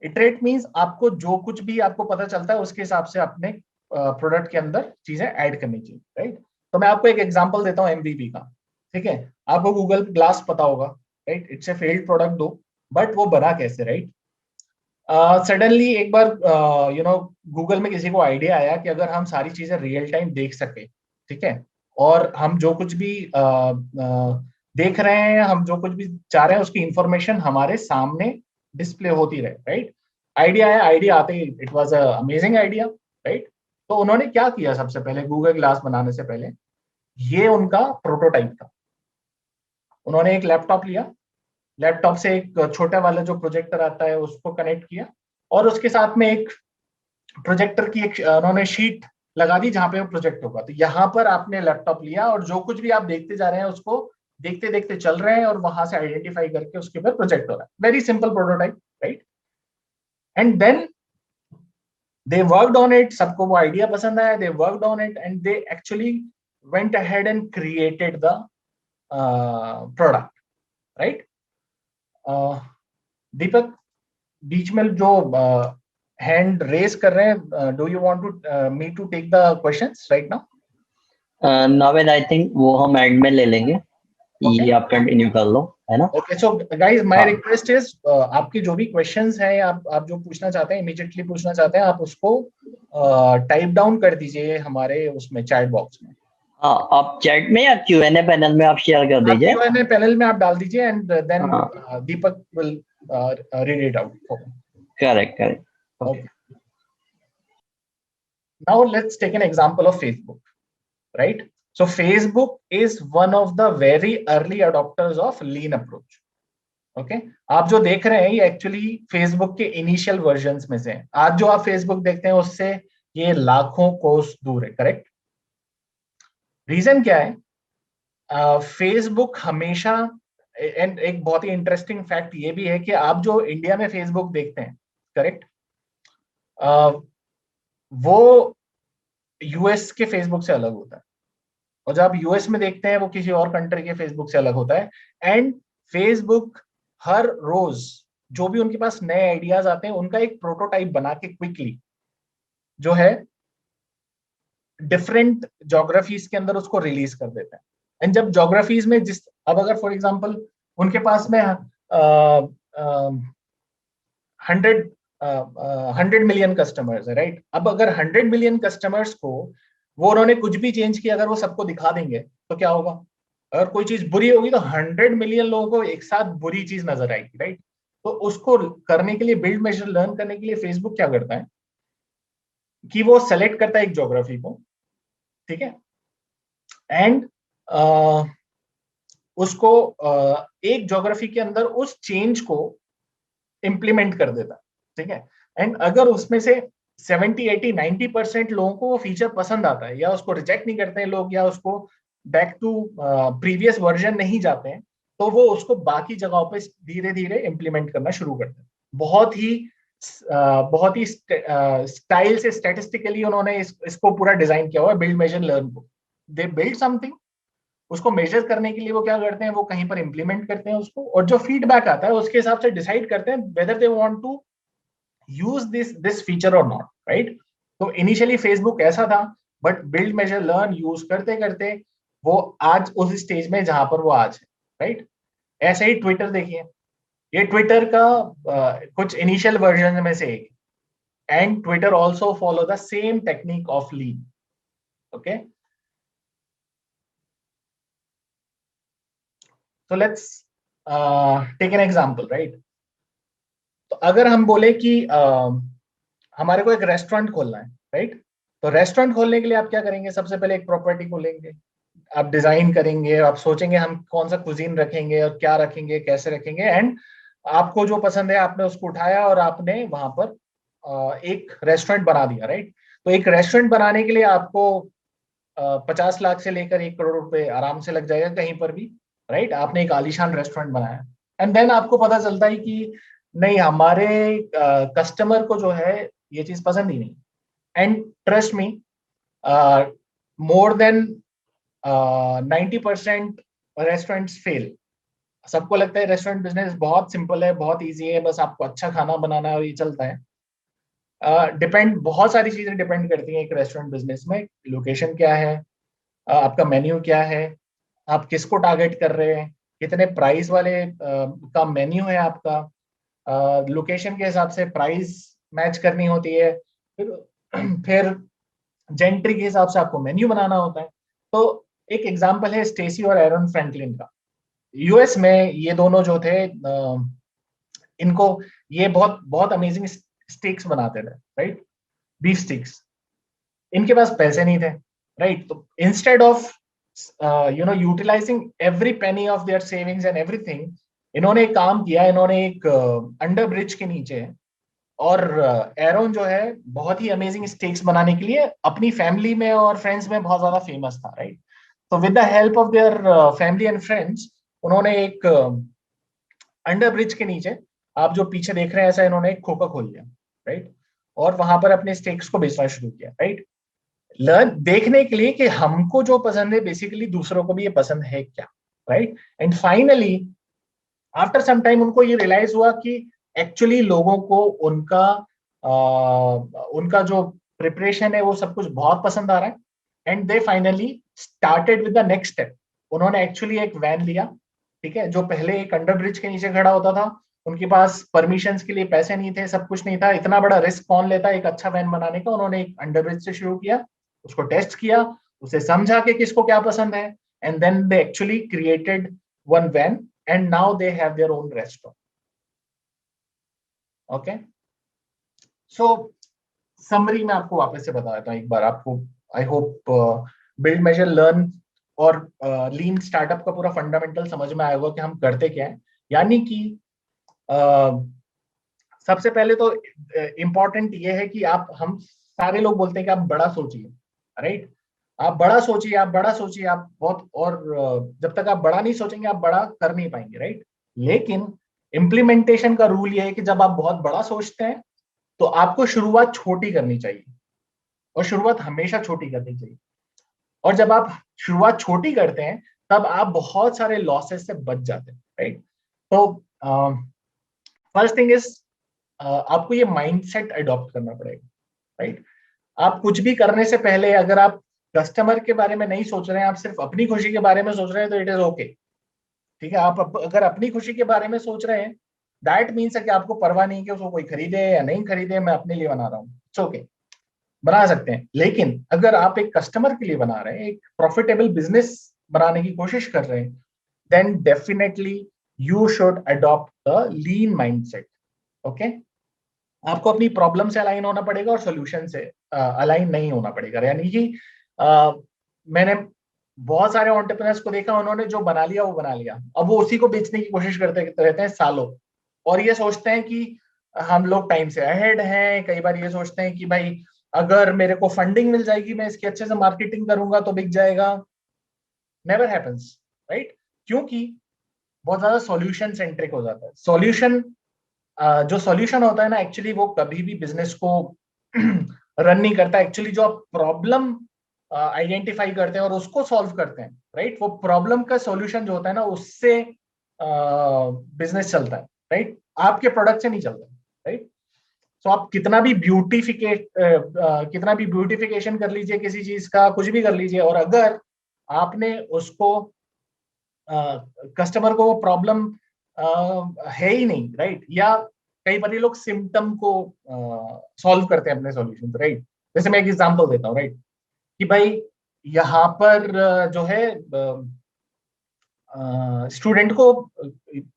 Iterate means आपको जो कुछ भी आपको पता चलता है उसके हिसाब से अपने प्रोडक्ट के अंदर चीजें ऐड करनी चाहिए, राइट। तो मैं आपको एक एग्जांपल देता हूँ एमवीपी का, ठीक है। आपको गूगल ग्लास पता होगा, right, it's a failed product दो, बट वो बना कैसे, राइट। सडनली एक बार गूगल में किसी को आइडिया आया कि अगर हम सारी चीजें रियल टाइम देख सके, ठीक है, और हम जो कुछ भी देख रहे हैं, हम जो कुछ भी चाह रहे हैं उसकी इंफॉर्मेशन हमारे सामने डिस्प्ले होती रहे, राइट। आइडिया है, आइडिया आते ही it was a amazing idea, right. तो उन्होंने क्या किया, सबसे पहले गूगल ग्लास बनाने से पहले, ये उनका प्रोटोटाइप था। उन्होंने एक लैपटॉप लिया, लैपटॉप से एक छोटा वाला जो प्रोजेक्टर आता है उसको कनेक्ट किया, और उसके साथ में एक प्रोजेक्टर की एक उन्होंने शीट लगा दी जहां पे वो प्रोजेक्ट होगा। तो यहाँ पर आपने लैपटॉप लिया और जो कुछ भी आप देखते जा रहे हैं उसको देखते देखते चल रहे हैं, और वहां से आइडेंटिफाई करके उसके ऊपर प्रोजेक्ट हो रहा है। Very simple prototype, right? And then they worked on it, सबको वो आइडिया पसंद आया, they worked on it and they actually went ahead and created the product, right? Deepak, बीच में जो हैंड रेस कर रहे हैं, do you want to me to take the questions right now? Naved I think वो हम एंड में ले लेंगे। Okay. ये आप कंटिन्यू कर लो, है ना? ओके, सो गाइस माय हाँ। रिक्वेस्ट इज, आपके जो भी क्वेश्चंस हैं, आप जो पूछना चाहते हैं, इमीडिएटली पूछना चाहते हैं, आप उसको टाइप डाउन कर दीजिए हमारे उसमें चैट बॉक्स में। हाँ, आप चैट में या Q&A पैनल में आप शेयर कर दीजिए। Q&A पैनल में आप डाल दीजिए एंड देन हाँ। Deepak will read it out. Correct correct. Okay. Now let's take an example of Facebook, right? So Facebook is one of the very early adopters of lean approach. Okay? आप जो देख रहे हैं ये एक्चुअली फेसबुक के initial versions में से है। आज जो आप फेसबुक देखते हैं उससे ये लाखों कोस दूर है, करेक्ट? रीजन क्या है? फेसबुक हमेशा, एंड एक बहुत ही इंटरेस्टिंग फैक्ट ये भी है कि आप जो इंडिया में फेसबुक देखते हैं, करेक्ट, वो यूएस के फेसबुक से अलग होता है, और जब आप यूएस में देखते हैं वो किसी और कंट्री के फेसबुक से अलग होता है। एंड फेसबुक हर रोज जो भी उनके पास नए आइडियाज आते हैं उनका एक प्रोटोटाइप बना के क्विकली जो है डिफरेंट ज्योग्राफीज के अंदर उसको रिलीज कर देते हैं। एंड जब ज्योग्राफीज में अब अगर फॉर एग्जांपल उनके पास में 100 मिलियन कस्टमर्स है, राइट? अब अगर 100 मिलियन कस्टमर्स को वो उन्होंने कुछ भी चेंज किया अगर वो सबको दिखा देंगे तो क्या होगा? अगर कोई चीज बुरी होगी तो 100 मिलियन लोगों को एक साथ बुरी चीज नजर आएगी, राइट? तो उसको करने के लिए, बिल्ड मेजर लर्न करने के लिए फेसबुक क्या करता है कि वो सेलेक्ट करता है एक ज्योग्राफी को, ठीक है, एंड उसको एक ज्योग्राफी के अंदर उस चेंज को इंप्लीमेंट कर देता है, ठीक है। एंड अगर उसमें से 70, 80, 90% लोगों को वो फीचर पसंद आता है या उसको रिजेक्ट नहीं करते हैं लोग, या उसको बैक टू प्रीवियस वर्जन नहीं जाते हैं, तो वो उसको बाकी जगहों पे धीरे धीरे इंप्लीमेंट करना शुरू करते हैं। बहुत ही स्टाइल से स्टैटिस्टिकली उन्होंने इसको पूरा डिजाइन किया हुआ है, बिल्ड मेजर लर्न को। दे बिल्ड समथिंग, उसको मेजर करने के लिए वो क्या करते हैं, वो कहीं पर इंप्लीमेंट करते हैं उसको, और जो फीडबैक आता है उसके हिसाब से डिसाइड करते हैं whether they want to use this feature और नॉट, राइट? तो इनिशियली फेसबुक ऐसा था, but build measure learn use करते करते वो आज उस स्टेज में जहां पर वो आज है, राइट? ऐसे ही ट्विटर देखिए, ये ट्विटर का कुछ इनिशियल वर्जन में से एक, and Twitter also follow the same technique of lean, okay? So let's take an example, right? तो अगर हम बोले कि हमारे को एक रेस्टोरेंट खोलना है, राइट? तो रेस्टोरेंट खोलने के लिए आप क्या करेंगे? सबसे पहले एक प्रॉपर्टी खोलेंगे, आप डिजाइन करेंगे, आप सोचेंगे हम कौन सा कुजीन रखेंगे और क्या रखेंगे, कैसे रखेंगे, एंड आपको जो पसंद है आपने उसको उठाया और आपने वहां पर एक रेस्टोरेंट बना दिया, राइट? तो एक रेस्टोरेंट बनाने के लिए आपको 50 लाख से लेकर 1 करोड़ रुपए आराम से लग जाएगा कहीं पर भी, राइट? आपने एक आलीशान रेस्टोरेंट बनाया, एंड देन आपको पता चलता है कि नहीं, हमारे कस्टमर को जो है ये चीज पसंद ही नहीं। And trust me, more than 90% restaurants fail. सबको लगता है रेस्टोरेंट बिजनेस बहुत सिंपल है, बहुत ईजी है, बस आपको अच्छा खाना बनाना है और ये चलता है। बहुत सारी चीजें डिपेंड करती हैं एक रेस्टोरेंट बिजनेस में। लोकेशन क्या है, आपका मेन्यू क्या है, आप किसको टारगेट कर रहे हैं, कितने प्राइस वाले का मेन्यू है आपका, लोकेशन के हिसाब से प्राइस मैच करनी होती है, फिर जेंट्री के हिसाब से आपको मेन्यू बनाना होता है। तो एक एग्जांपल है स्टेसी और एरन फ्रैंकलिन का। यूएस में ये दोनों जो थे, इनको ये बहुत बहुत अमेजिंग स्टेक्स बनाते थे, राइट? Beef sticks. इनके पास पैसे नहीं थे, राइट? तो instead of utilising every penny of their savings and everything, इन्होंने एक काम किया, इन्होंने एक अंडर ब्रिज के नीचे, और एरोन जो है बहुत ही अमेजिंग स्टेक्स बनाने के लिए अपनी फैमिली में और फ्रेंड्स में बहुत ज्यादा फेमस था, राइट? तो with the help of their family and friends, उन्होंने एक अंडर ब्रिज के नीचे, आप जो पीछे देख रहे हैं ऐसा, इन्होंने एक खोखा खोल लिया, राइट? और वहां पर अपने स्टेक्स को बेचना शुरू किया, राइट? लर्न देखने के लिए कि हमको जो पसंद है बेसिकली दूसरों को भी ये पसंद है क्या, right? And finally after some time उनको ये रियलाइज हुआ कि एक्चुअली लोगों को उनका जो प्रिपरेशन है वो सब कुछ बहुत पसंद आ रहा है। And they finally started with the next step. उन्होंने एक्चुअली एक वैन लिया, ठीक है, जो पहले एक अंडर ब्रिज के नीचे खड़ा होता था, उनके पास परमिशंस के लिए पैसे नहीं थे, सब कुछ नहीं था, इतना बड़ा रिस्क कौन लेता है एक अच्छा वैन बनाने का। उन्होंने एक अंडर ब्रिज से शुरू किया, उसको टेस्ट किया, उसे समझा कि किसको क्या पसंद है, and then they actually created one van, and now they have their own restaurant. Okay, so summary में आपको वापस से बता देता हूँ एक बार आपको। I hope build measure learn और लीन स्टार्टअप का पूरा फंडामेंटल समझ में आएगा कि हम करते क्या है। यानी कि सबसे पहले तो इंपॉर्टेंट ये है कि हम सारे लोग बोलते हैं कि आप बड़ा सोचिए, राइट? आप बड़ा सोचिए, आप बड़ा सोचिए, आप बहुत, और जब तक आप बड़ा नहीं सोचेंगे आप बड़ा कर नहीं पाएंगे, राइट? लेकिन इम्प्लीमेंटेशन का रूल ये है कि जब आप बहुत बड़ा सोचते हैं तो आपको शुरुआत छोटी करनी चाहिए, और शुरुआत हमेशा छोटी करनी चाहिए। और जब आप शुरुआत छोटी करते हैं तब आप बहुत सारे लॉसेस से बच जाते हैं, राइट? तो फर्स्ट थिंग इज आपको ये माइंडसेट अडॉप्ट करना पड़ेगा, राइट? आप कुछ भी करने से पहले अगर आप कस्टमर के बारे में नहीं सोच रहे हैं, आप सिर्फ अपनी खुशी के बारे में सोच रहे हैं, तो इट इज ओके, ठीक है? आप अगर अपनी खुशी के बारे में सोच रहे हैं, दैट मीन्स है कि आपको परवाह नहीं कि उसको कोई खरीदे या नहीं खरीदे, मैं अपने लिए बना रहा हूँ, इट्स ओके, बना सकते हैं। लेकिन अगर आप एक कस्टमर के लिए बना रहे हैं, एक प्रॉफिटेबल बिजनेस बनाने की कोशिश कर रहे हैं, then definitely you should adopt the lean mindset. Okay, आपको अपनी प्रॉब्लम से अलाइन होना पड़ेगा और सोल्यूशन से अलाइन नहीं होना पड़ेगा। यानी कि मैंने बहुत सारे एंटरप्रेन्योर्स को देखा, उन्होंने जो बना लिया वो बना लिया, अब वो उसी को बेचने की कोशिश करते रहते हैं सालों, और ये सोचते हैं कि हम लोग टाइम से अहेड हैं। कई बार ये सोचते हैं कि भाई अगर मेरे को फंडिंग मिल जाएगी, मैं इसकी अच्छे से मार्केटिंग करूंगा तो बिक जाएगा। Never happens, right? क्योंकि बहुत ज्यादा सॉल्यूशन सेंट्रिक हो जाता है। जो सॉल्यूशन होता है ना, एक्चुअली वो कभी भी बिजनेस को रन नहीं करता। एक्चुअली जो आप प्रॉब्लम आइडेंटिफाई करते हैं और उसको सॉल्व करते हैं, राइट, वो प्रॉब्लम का सॉल्यूशन जो होता है ना, उससे बिजनेस चलता है, राइट? आपके प्रोडक्ट से नहीं चलता, राइट? तो आप कितना भी ब्यूटिफिकेशन कर लीजिए किसी चीज का, कुछ भी कर लीजिए, और अगर आपने उसको कस्टमर को वो प्रॉब्लम है ही नहीं, राइट? या कई बार ये लोग सिम्टम को सॉल्व करते हैं अपने सॉल्यूशन, राइट? जैसे मैं एक एग्जांपल देता हूँ, राइट, कि भाई यहाँ पर जो है स्टूडेंट को,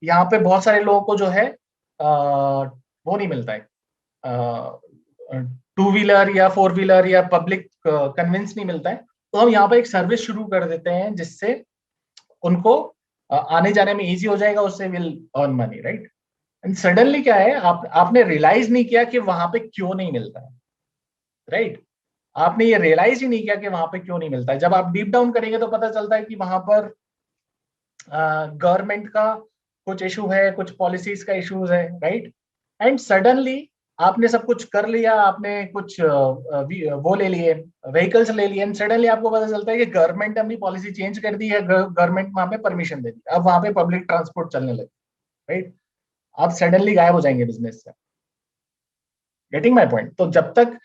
यहाँ पे बहुत सारे लोगों को जो है वो नहीं मिलता है, टू व्हीलर या फोर व्हीलर या पब्लिक कन्वेंस नहीं मिलता है। तो हम यहाँ पर एक सर्विस शुरू कर देते हैं जिससे उनको आने जाने में इजी हो जाएगा, उससे will earn money, right? And suddenly क्या है, आपने रियलाइज नहीं किया कि वहां पे क्यों नहीं मिलता है, राइट? आपने ये रियलाइज ही नहीं किया कि वहां पे क्यों नहीं मिलता है। जब आप डीप डाउन करेंगे तो पता चलता है कि वहां पर गवर्नमेंट का कुछ इशू है, कुछ पॉलिसीज का इशूज है, राइट? एंड सडनली आपने सब कुछ कर लिया, आपने कुछ वो ले लिए, व्हीकल्स ले लिए, एंड सडनली आपको पता चलता है कि गवर्नमेंट ने अपनी पॉलिसी चेंज कर दी है, गवर्नमेंट वहां पे परमिशन दे दी, अब वहां पे पब्लिक ट्रांसपोर्ट चलने लगे, राइट? आप सडनली गायब हो जाएंगे बिजनेस से। Getting my point? तो जब तक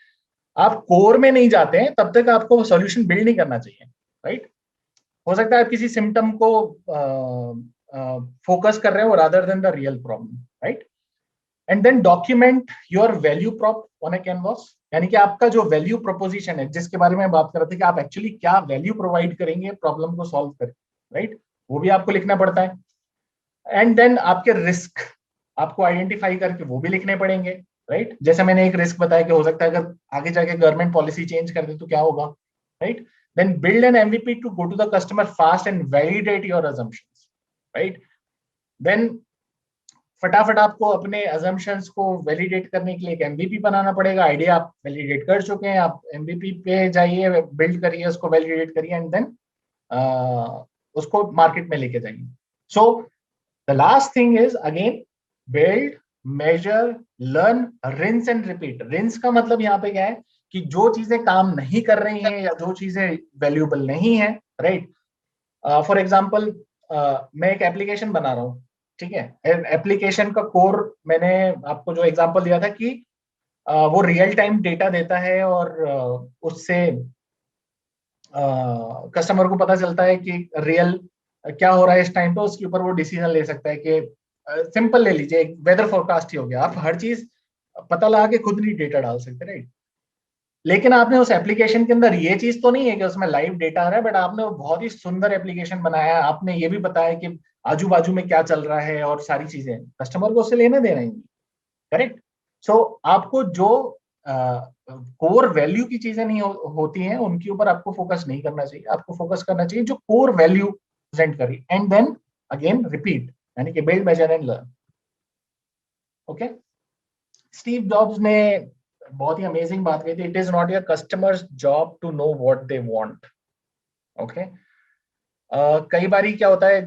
आप कोर में नहीं जाते हैं तब तक आपको सॉल्यूशन बिल्ड नहीं करना चाहिए, राइट? हो सकता है आप किसी सिम्टम को फोकस कर रहे हो rather than the real problem, right? And then document your value prop on a canvas. यानी कि आपका जो वैल्यू प्रोपोजिशन है, जिसके बारे में बात कर रहे थे कि आप एक्चुअली क्या वैल्यू प्रोवाइड करेंगे प्रॉब्लम को सॉल्व करके, राइट, वो भी आपको लिखना पड़ता है। एंड देन आपके रिस्क आपको आइडेंटिफाई करके वो भी लिखने पड़ेंगे, राइट। जैसे मैंने एक रिस्क बताया कि हो सकता है अगर आगे जाके गवर्नमेंट पॉलिसी चेंज कर दे तो क्या होगा, right. Then build an MVP to go to the customer fast and validate your assumptions, right. Then फटाफट आपको अपने assumptions को वैलिडेट करने के लिए एक एमवीपी बनाना पड़ेगा। आइडिया आप वैलिडेट कर चुके हैं, आप एमवीपी पे जाइए, बिल्ड करिए, उसको वैलिडेट करिए एंड देन उसको मार्केट में लेके जाइए। So the last thing is again build, measure, learn, rinse and repeat. Rinse का मतलब यहाँ पे क्या है कि जो चीजें काम नहीं कर रही हैं या जो चीजें वैल्यूएबल नहीं है, राइट। फॉर एग्जाम्पल मैं एक एप्लीकेशन बना रहा हूँ, ठीक है। एप्लीकेशन का कोर मैंने आपको जो एग्जांपल दिया था कि वो रियल टाइम डेटा देता है और उससे कस्टमर को पता चलता है कि रियल क्या हो रहा है इस टाइम पे, उसके ऊपर वो डिसीजन ले सकता है कि सिंपल ले लीजिए, एक वेदर फोरकास्ट ही हो गया, आप हर चीज पता लगा के खुद नहीं डेटा डाल सकते, राइट। लेकिन आपने उस एप्लीकेशन के अंदर ये चीज तो नहीं है कि उसमें लाइव डेटा आ रहा है, बट आपने वो बहुत ही सुंदर एप्लीकेशन बनाया है। आपने ये भी बताया कि आजू बाजू में क्या चल रहा है और सारी चीजें, कस्टमर को उससे लेना देना ही नहीं, करेक्ट। सो आपको जो कोर वैल्यू की चीजें नहीं होती हैं उनके ऊपर आपको फोकस नहीं करना चाहिए, आपको फोकस करना चाहिए जो कोर वैल्यू प्रेजेंट करी, एंड देन अगेन रिपीट, यानी कि build, measure and learn. Okay. Steve Jobs ने बहुत ही अमेजिंग बात कही थी, it is not your customers job to know what they want. Okay. कई बारी क्या होता है,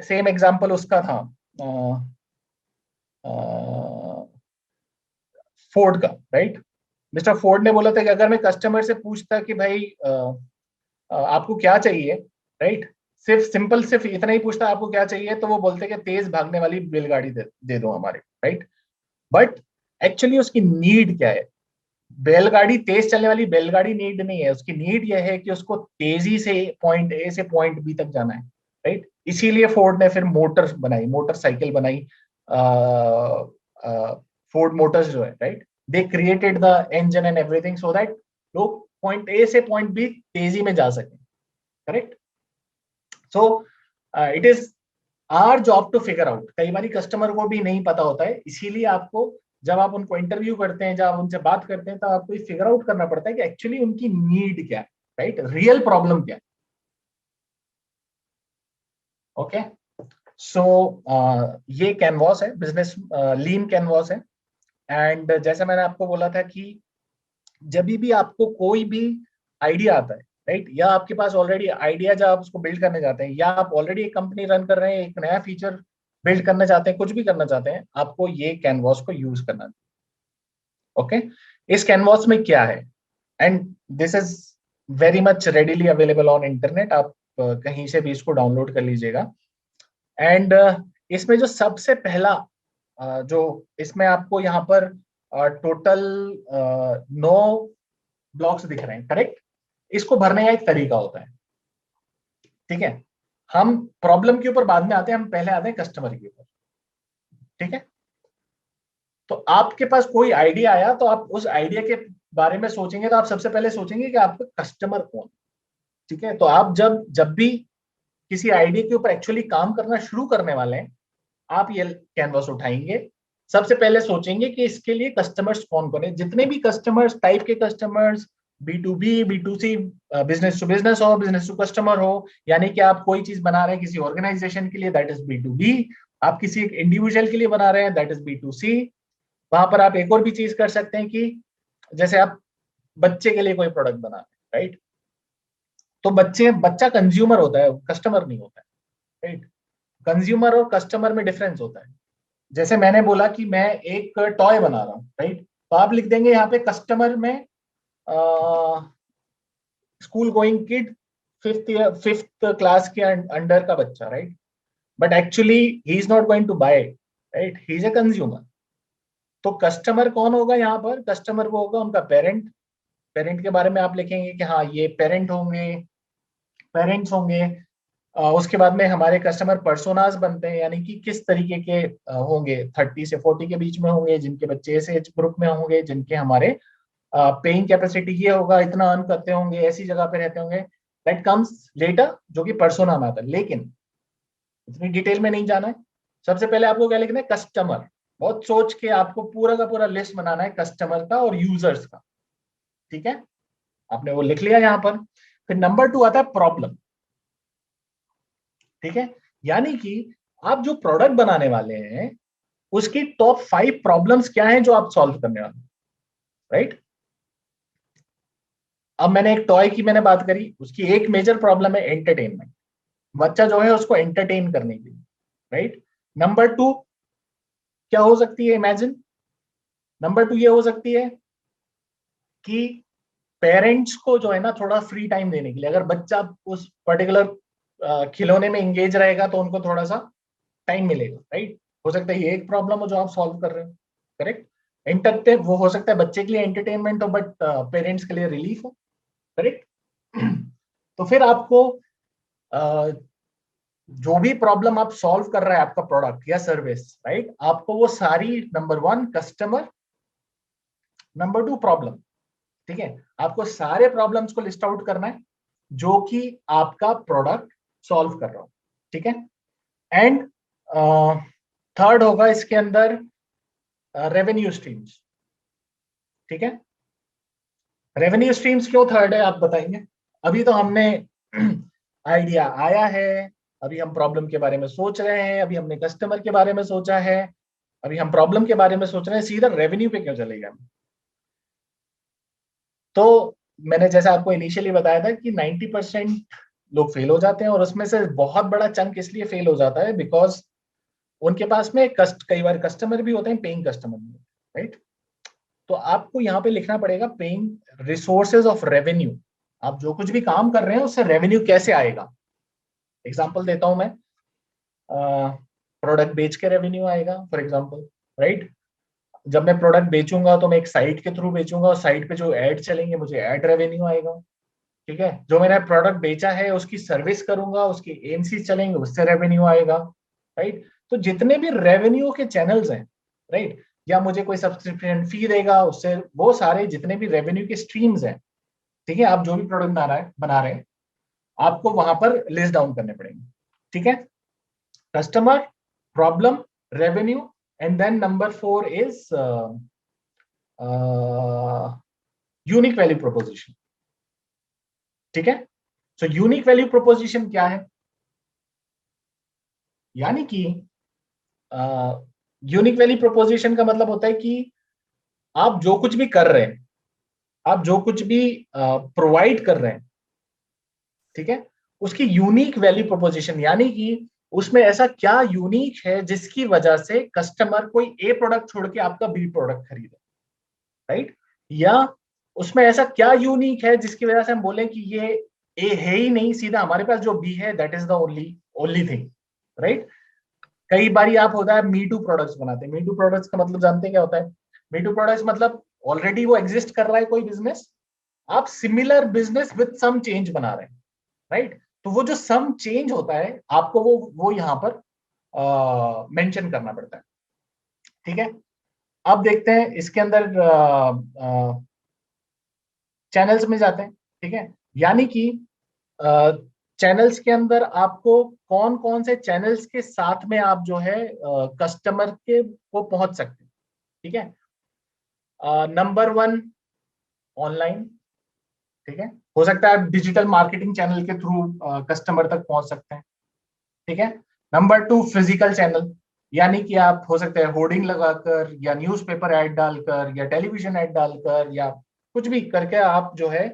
सेम एग्जांपल उसका था फोर्ड का, राइट। मिस्टर फोर्ड ने बोला था कि अगर मैं कस्टमर से पूछता कि भाई आपको क्या चाहिए, राइट, सिर्फ सिंपल सिर्फ इतना ही पूछता आपको क्या चाहिए, तो वो बोलते कि तेज भागने वाली बैलगाड़ी दे दो हमारे, राइट। बट एक्चुअली उसकी नीड क्या है? बैलगाड़ी, तेज चलने वाली बैलगाड़ी नीड नहीं है, उसकी नीड यह है कि उसको तेजी से पॉइंट ए से पॉइंट बी तक जाना है, राइट। इसीलिए फोर्ड ने फिर मोटर बनाई, मोटरसाइकिल बनाई, फोर्ड मोटर्स जो है, right. They created the engine and everything so that लोग पॉइंट ए से पॉइंट बी तेजी में जा सके, correct. So it is our job to figure out. कई बार कस्टमर को भी नहीं पता होता है, इसीलिए आपको जब आप उनको इंटरव्यू करते हैं, जब आप उनसे बात करते हैं, तो आपको ये फिगर आउट करना पड़ता है कि एक्चुअली उनकी नीड क्या है, राइट, रियल प्रॉब्लम क्या है। ओके। सो ये कैनवास है, बिजनेस लीन कैनवास है। एंड जैसे मैंने आपको बोला था कि जब भी आपको कोई भी आइडिया आता है, राइट, या आपके पास ऑलरेडी आइडिया जब आप उसको बिल्ड करने जाते हैं, या आप ऑलरेडी एक कंपनी रन कर रहे हैं, एक नया फीचर बिल्ड करना चाहते हैं, कुछ भी करना चाहते हैं, आपको ये कैनवास को यूज करना है। ओके। इस कैनवास में क्या है, and this is very much readily available on internet, आप कहीं से भी इसको डाउनलोड कर लीजिएगा। एंड इसमें जो सबसे पहला जो इसमें आपको यहाँ पर टोटल 9 ब्लॉक्स दिख रहे हैं, करेक्ट। इसको भरने का एक तरीका होता है, ठीक है। हम प्रॉब्लम के ऊपर बाद में आते हैं, हम पहले आते हैं कस्टमर के ऊपर, ठीक है। तो आपके पास कोई आइडिया आया, तो आप उस आइडिया के बारे में सोचेंगे, तो आप सबसे पहले सोचेंगे कि आपका कस्टमर कौन, ठीक है। तो आप जब जब भी किसी आइडिया के ऊपर एक्चुअली काम करना शुरू करने वाले हैं, आप ये कैनवास उठाएंगे, सबसे पहले सोचेंगे कि इसके लिए कस्टमर्स कौन कौन है। जितने भी कस्टमर्स, टाइप के customers, B2B, B2C, business to business हो, बिजनेस टू कस्टमर हो, यानी कि आप कोई चीज बना रहे हैं किसी ऑर्गेनाइजेशन के लिए, दैट इज B2B। आप किसी एक इंडिविजुअल के लिए बना रहे हैं, दैट इज B2C। वहां पर आप एक और भी चीज कर सकते हैं कि जैसे आप बच्चे के लिए कोई प्रोडक्ट बना रहे हैं, राइट, तो बच्चा कंज्यूमर होता है, कस्टमर नहीं होता है, राइट। कंज्यूमर और कस्टमर में डिफरेंस होता है। जैसे मैंने बोला कि मैं एक टॉय बना रहा हूँ, राइट, तो आप लिख देंगे यहाँ पे कस्टमर में school going kid, fifth class के अंडर का बच्चा, right. But actually he is not going to buy, right, he is a consumer. तो कस्टमर कौन होगा यहाँ पर? कस्टमर वो होगा उनका पेरेंट। पेरेंट के बारे में आप लिखेंगे कि हाँ ये पेरेंट होंगे, पेरेंट्स होंगे। उसके बाद में हमारे कस्टमर पर्सोनास बनते हैं, यानी कि किस तरीके के होंगे, 30 से 40 के बीच में होंगे, जिनके बच्चे ऐसे एज ग्रुप में होंगे, जिनके हमारे पेइंग कैपेसिटी ये होगा, इतना अर्न करते होंगे, ऐसी जगह पे रहते होंगे, दैट कम्स लेटर, जो कि पर्सोना में आता है। लेकिन इतनी डिटेल में नहीं जाना है, सबसे पहले आपको क्या लिखना है? कस्टमर, बहुत सोच के आपको पूरा का पूरा लिस्ट बनाना है कस्टमर का और यूजर्स का, ठीक है। आपने वो लिख लिया यहाँ पर। फिर नंबर 2 आता है प्रॉब्लम, ठीक है। यानी कि आप जो प्रोडक्ट बनाने वाले हैं उसकी टॉप 5 प्रॉब्लम्स क्या हैं जो आप सॉल्व करने वाले हैं, राइट। अब मैंने एक टॉय की मैंने बात करी, उसकी एक मेजर प्रॉब्लम है एंटरटेनमेंट, बच्चा जो है उसको एंटरटेन करने के लिए, राइट। नंबर 2 क्या हो सकती है, इमेजिन। नंबर 2 ये हो सकती है कि पेरेंट्स को जो है ना थोड़ा फ्री टाइम देने के लिए, अगर बच्चा उस पर्टिकुलर खिलौने में एंगेज रहेगा तो उनको थोड़ा सा टाइम मिलेगा, राइट। हो सकता है ये एक प्रॉब्लम हो जो आप सॉल्व कर रहे हो, करेक्ट। एंटरटेन वो हो सकता है बच्चे के लिए एंटरटेनमेंट हो बट पेरेंट्स के लिए रिलीफ हो, करेक्ट। तो फिर आपको जो भी प्रॉब्लम आप सॉल्व कर रहे हैं आपका प्रोडक्ट या सर्विस, राइट, आपको वो सारी नंबर 1 कस्टमर, नंबर 2 प्रॉब्लम, ठीक है, आपको सारे प्रॉब्लम्स को लिस्ट आउट करना है जो कि आपका प्रोडक्ट सॉल्व कर रहा हो, ठीक है। एंड थर्ड होगा इसके अंदर रेवेन्यू स्ट्रीम्स, ठीक है। रेवेन्यू स्ट्रीम्स क्यों थर्ड है आप बताएंगे। अभी तो हमने आइडिया आया है, अभी हम प्रॉब्लम के बारे में सोच रहे हैं, अभी हमने कस्टमर के बारे में सोचा है, अभी हम प्रॉब्लम के बारे में सोच रहे हैं, सीधा रेवेन्यू पे क्यों चले गए। तो मैंने जैसा आपको इनिशियली बताया था कि 90% लोग फेल हो जाते हैं, और उसमें से बहुत बड़ा चंक इसलिए फेल हो जाता है बिकॉज उनके पास में कई बार कस्टमर भी होते हैं, पेइंग कस्टमर भी, राइट। तो आपको यहाँ पे लिखना पड़ेगा पेइंग रिसोर्सेज ऑफ रेवेन्यू। आप जो कुछ भी काम कर रहे हैं उससे रेवेन्यू कैसे आएगा। एग्जांपल देता हूं मैं, प्रोडक्ट बेच के रेवेन्यू आएगा फॉर एग्जांपल, राइट। जब मैं प्रोडक्ट बेचूंगा तो मैं एक साइट के थ्रू बेचूंगा, और साइट पे जो एड चलेंगे मुझे एड रेवेन्यू आएगा, ठीक है। जो मैंने प्रोडक्ट बेचा है उसकी सर्विस करूंगा, उसकी एएमसी चलेंगे, उससे रेवेन्यू आएगा, राइट। तो जितने भी रेवेन्यू के चैनल्स हैं, राइट, या मुझे कोई सब्सक्रिप्शन फी देगा उससे, वो सारे जितने भी रेवेन्यू के स्ट्रीम्स हैं, ठीक है, आप जो भी प्रोडक्ट बना रहे हैं आपको वहां पर लिस्ट डाउन करने पड़ेंगे, ठीक है। Customer, problem, revenue, and then number 4 is unique value proposition, ठीक है। सो यूनिक वैल्यू प्रोपोजिशन क्या है, यानी कि यूनिक वैल्यू प्रोपोजिशन का मतलब होता है कि आप जो कुछ भी कर रहे हैं, आप जो कुछ भी प्रोवाइड कर रहे हैं, ठीक है, उसकी यूनिक वैल्यू प्रोपोजिशन, यानी कि उसमें ऐसा क्या यूनिक है जिसकी वजह से कस्टमर कोई ए प्रोडक्ट छोड़ के आपका बी प्रोडक्ट खरीदे, राइट। या उसमें ऐसा क्या यूनिक है जिसकी वजह से हम बोलें कि ये ए है ही नहीं, सीधा हमारे पास जो बी है that is the only only thing, right. कई बारी आप होता है मी टू प्रोडक्ट्स बनाते हैं। मी टू प्रोडक्ट्स का मतलब जानते हैं क्या होता है। मी टू प्रोडक्ट्स मतलब ऑलरेडी वो एग्जिस्ट कर रहा है कोई बिजनेस, आप similar business with some change बना रहे हैं, राइट। तो वो जो सम चेंज होता है आपको वो यहाँ पर मेंशन करना पड़ता है, ठीक है। अब देखते हैं इसके अंदर चैनल्स में जाते हैं, ठीक है। यानी कि चैनल्स के अंदर आपको कौन कौन से चैनल्स के साथ में आप जो है कस्टमर के को पहुंच सकते हैं, ठीक है। नंबर 1 ऑनलाइन, ठीक है, हो सकता है आप डिजिटल मार्केटिंग चैनल के थ्रू कस्टमर तक पहुंच सकते हैं, ठीक है। नंबर 2 फिजिकल चैनल, यानी कि आप हो सकते हैं होर्डिंग लगाकर या न्यूज़पेपर ऐड डालकर या टेलीविजन ऐड डालकर या कुछ भी करके आप जो है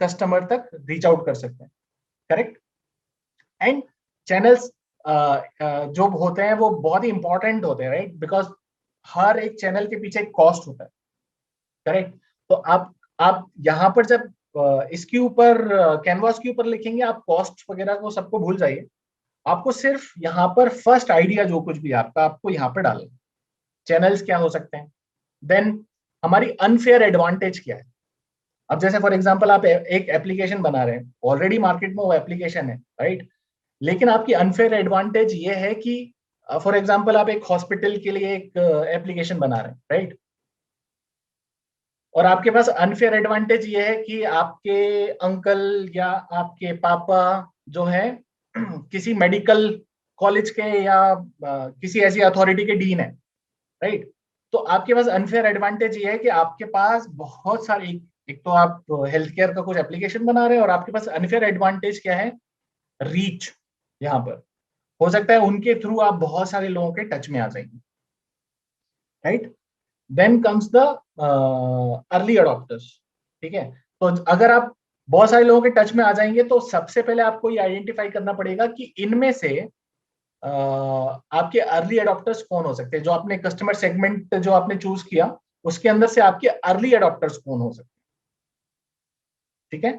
कस्टमर तक रीच आउट कर सकते हैं, करेक्ट। एंड चैनल्स जो होते हैं वो बहुत ही इंपॉर्टेंट होते हैं, राइट, बिकॉज हर एक चैनल के पीछे एक कॉस्ट होता है, करेक्ट। तो आप यहाँ पर जब इसके ऊपर कैनवास के ऊपर लिखेंगे आप कॉस्ट वगैरह को सबको भूल जाइए, आपको सिर्फ यहाँ पर फर्स्ट आइडिया जो कुछ भी आपका आपको यहाँ पर डालना, चैनल्स क्या हो सकते हैं, देन हमारी अनफेयर एडवांटेज क्या है। अब जैसे फॉर एग्जांपल आप एक एप्लीकेशन बना रहे हैं, ऑलरेडी मार्केट में वो एप्लीकेशन है, राइट, लेकिन आपकी अनफेयर एडवांटेज ये है कि फॉर एग्जांपल आप एक हॉस्पिटल के लिए एक एप्लीकेशन बना रहे हैं, राइट, और आपके पास अनफेयर एडवांटेज ये है कि आपके अंकल या आपके पापा जो है किसी मेडिकल कॉलेज के या किसी ऐसी अथॉरिटी के डीन है, राइट। तो आपके पास अनफेयर एडवांटेज ये है कि आपके पास बहुत सारी, एक तो आप हेल्थ केयर का कुछ एप्लीकेशन बना रहे हैं और आपके पास अनफेयर एडवांटेज क्या है, रीच। यहाँ पर हो सकता है उनके थ्रू आप बहुत सारे लोगों के टच में आ जाएंगे, right. Then comes the early adopters, ठीक है। तो अगर आप बहुत सारे लोगों के टच में आ जाएंगे तो सबसे पहले आपको ये आइडेंटिफाई करना पड़ेगा कि इनमें से आपके अर्ली अडॉप्टर्स कौन हो सकते हैं। जो आपने कस्टमर सेगमेंट जो आपने चूज किया उसके अंदर से आपके अर्ली अडॉप्टर्स कौन हो सकते हैं, ठीक है।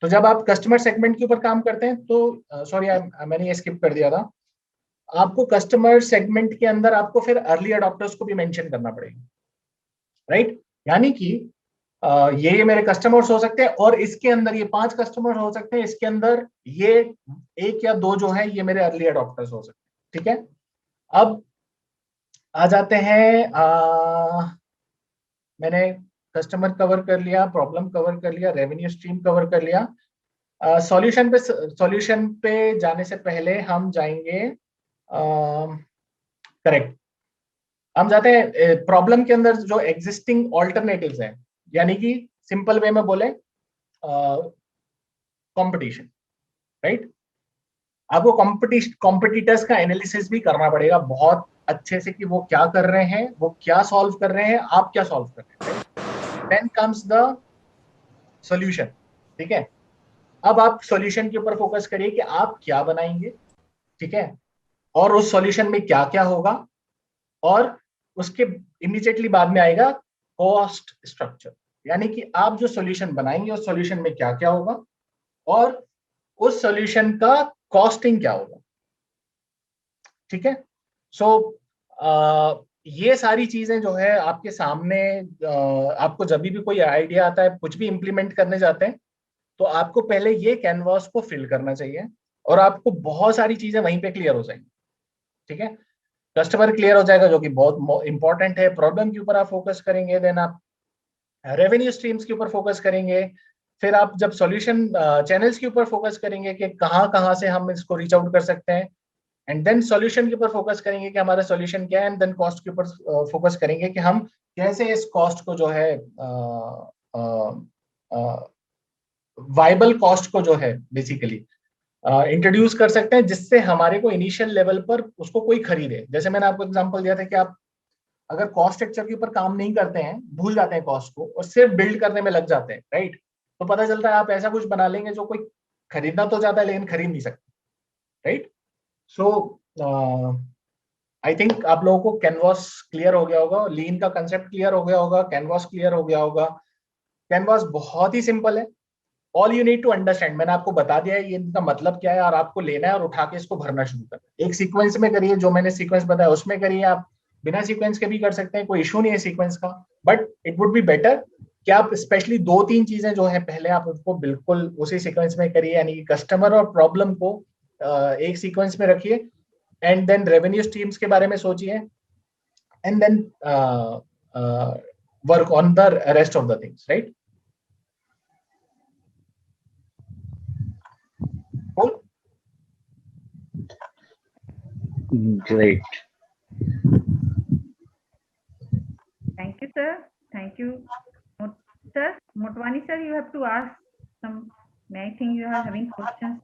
तो जब आप कस्टमर सेगमेंट के ऊपर काम करते हैं तो सॉरी मैंने ये स्किप कर दिया था, आपको कस्टमर सेगमेंट के अंदर आपको फिर अर्ली अडॉप्टर्स को भी मेंशन करना पड़ेगा, राइट। यानी कि ये मेरे कस्टमर्स हो सकते हैं और इसके अंदर ये 5 कस्टमर हो सकते हैं, इसके अंदर ये 1 या 2 जो है ये मेरे अर्ली अडॉप्टर्स हो सकते हैं, ठीक है। अब आ जाते हैं, मैंने कस्टमर कवर कर लिया, प्रॉब्लम कवर कर लिया, रेवेन्यू स्ट्रीम कवर कर लिया। सॉल्यूशन पे जाने से पहले हम जाएंगे, करेक्ट, हम जाते हैं प्रॉब्लम के अंदर जो एग्जिस्टिंग ऑल्टरनेटिव्स हैं, यानी कि सिंपल वे में बोले कंपटीशन, राइट। आपको कॉम्पिटिटर्स का एनालिसिस भी करना पड़ेगा बहुत अच्छे से कि वो क्या कर रहे हैं, वो क्या सॉल्व कर रहे हैं, आप क्या सॉल्व कर रहे हैं, right. Then comes the solution, ठीक है। अब आप सॉल्यूशन के ऊपर फोकस करिए कि आप क्या बनाएंगे, ठीक है, और उस सॉल्यूशन में क्या क्या होगा, और उसके इमीडिएटली बाद में आएगा कॉस्ट स्ट्रक्चर, यानी कि आप जो सॉल्यूशन बनाएंगे उस सॉल्यूशन में क्या क्या होगा और उस सॉल्यूशन का कॉस्टिंग क्या होगा, ठीक है। सो ये सारी चीजें जो है आपके सामने, आपको जब भी कोई आइडिया आता है, कुछ भी इंप्लीमेंट करने जाते हैं, तो आपको पहले ये कैनवास को फिल करना चाहिए और आपको बहुत सारी चीजें वहीं पे क्लियर हो जाएंगी, ठीक है। कस्टमर क्लियर हो जाएगा जो कि बहुत इंपॉर्टेंट है, प्रॉब्लम के ऊपर आप फोकस करेंगे, देन आप रेवेन्यू स्ट्रीम्स के ऊपर फोकस करेंगे, फिर आप जब सॉल्यूशन चैनल्स के ऊपर फोकस करेंगे कि कहाँ कहाँ से हम इसको रीच आउट कर सकते हैं, एंड देन सॉल्यूशन के ऊपर फोकस करेंगे कि हमारा सॉल्यूशन क्या है, एंड देन कॉस्ट के ऊपर फोकस करेंगे कि हम कैसे इस कॉस्ट को जो है वाइबल कॉस्ट को जो है बेसिकली इंट्रोड्यूस कर सकते हैं, जिससे हमारे को इनिशियल लेवल पर उसको कोई खरीदे। जैसे मैंने आपको एग्जांपल दिया था कि आप अगर कॉस्ट स्ट्रक्चर के ऊपर काम नहीं करते हैं, भूल जाते हैं कॉस्ट को और सिर्फ बिल्ड करने में लग जाते हैं, राइट, तो पता चलता है आप ऐसा कुछ बना लेंगे जो कोई खरीदना तो चाहता है लेकिन खरीद नहीं सकते, राइट। सो आई थिंक आप लोगों को कैनवास क्लियर हो गया होगा, लीन का कंसेप्ट क्लियर हो गया होगा, कैनवास क्लियर हो गया होगा। कैनवास बहुत ही सिंपल है, all you need to understand, मैंने आपको बता दिया है ये इनका मतलब क्या है, और आपको लेना है और उठा के इसको भरना शुरू करना है। एक सीक्वेंस में करिए, जो मैंने सीक्वेंस बताया उसमें करिए, आप बिना सीक्वेंस के भी कर सकते हैं, कोई इशू नहीं है सीक्वेंस का, but it would be better कि आप स्पेशली 2-3 चीजें जो है पहले आप उसको बिल्कुल उसी सीक्वेंस में करिए, यानी कि कस्टमर और प्रॉब्लम को एक सीक्वेंस में रखिए, एंड देन रेवेन्यू स्ट्रीम्स के बारे में सोचिए, and then work on the rest of the things, right. Cool. Great. Thank you, sir. Thank you. Sir, Motwani sir, you have to ask some, I think you are having questions.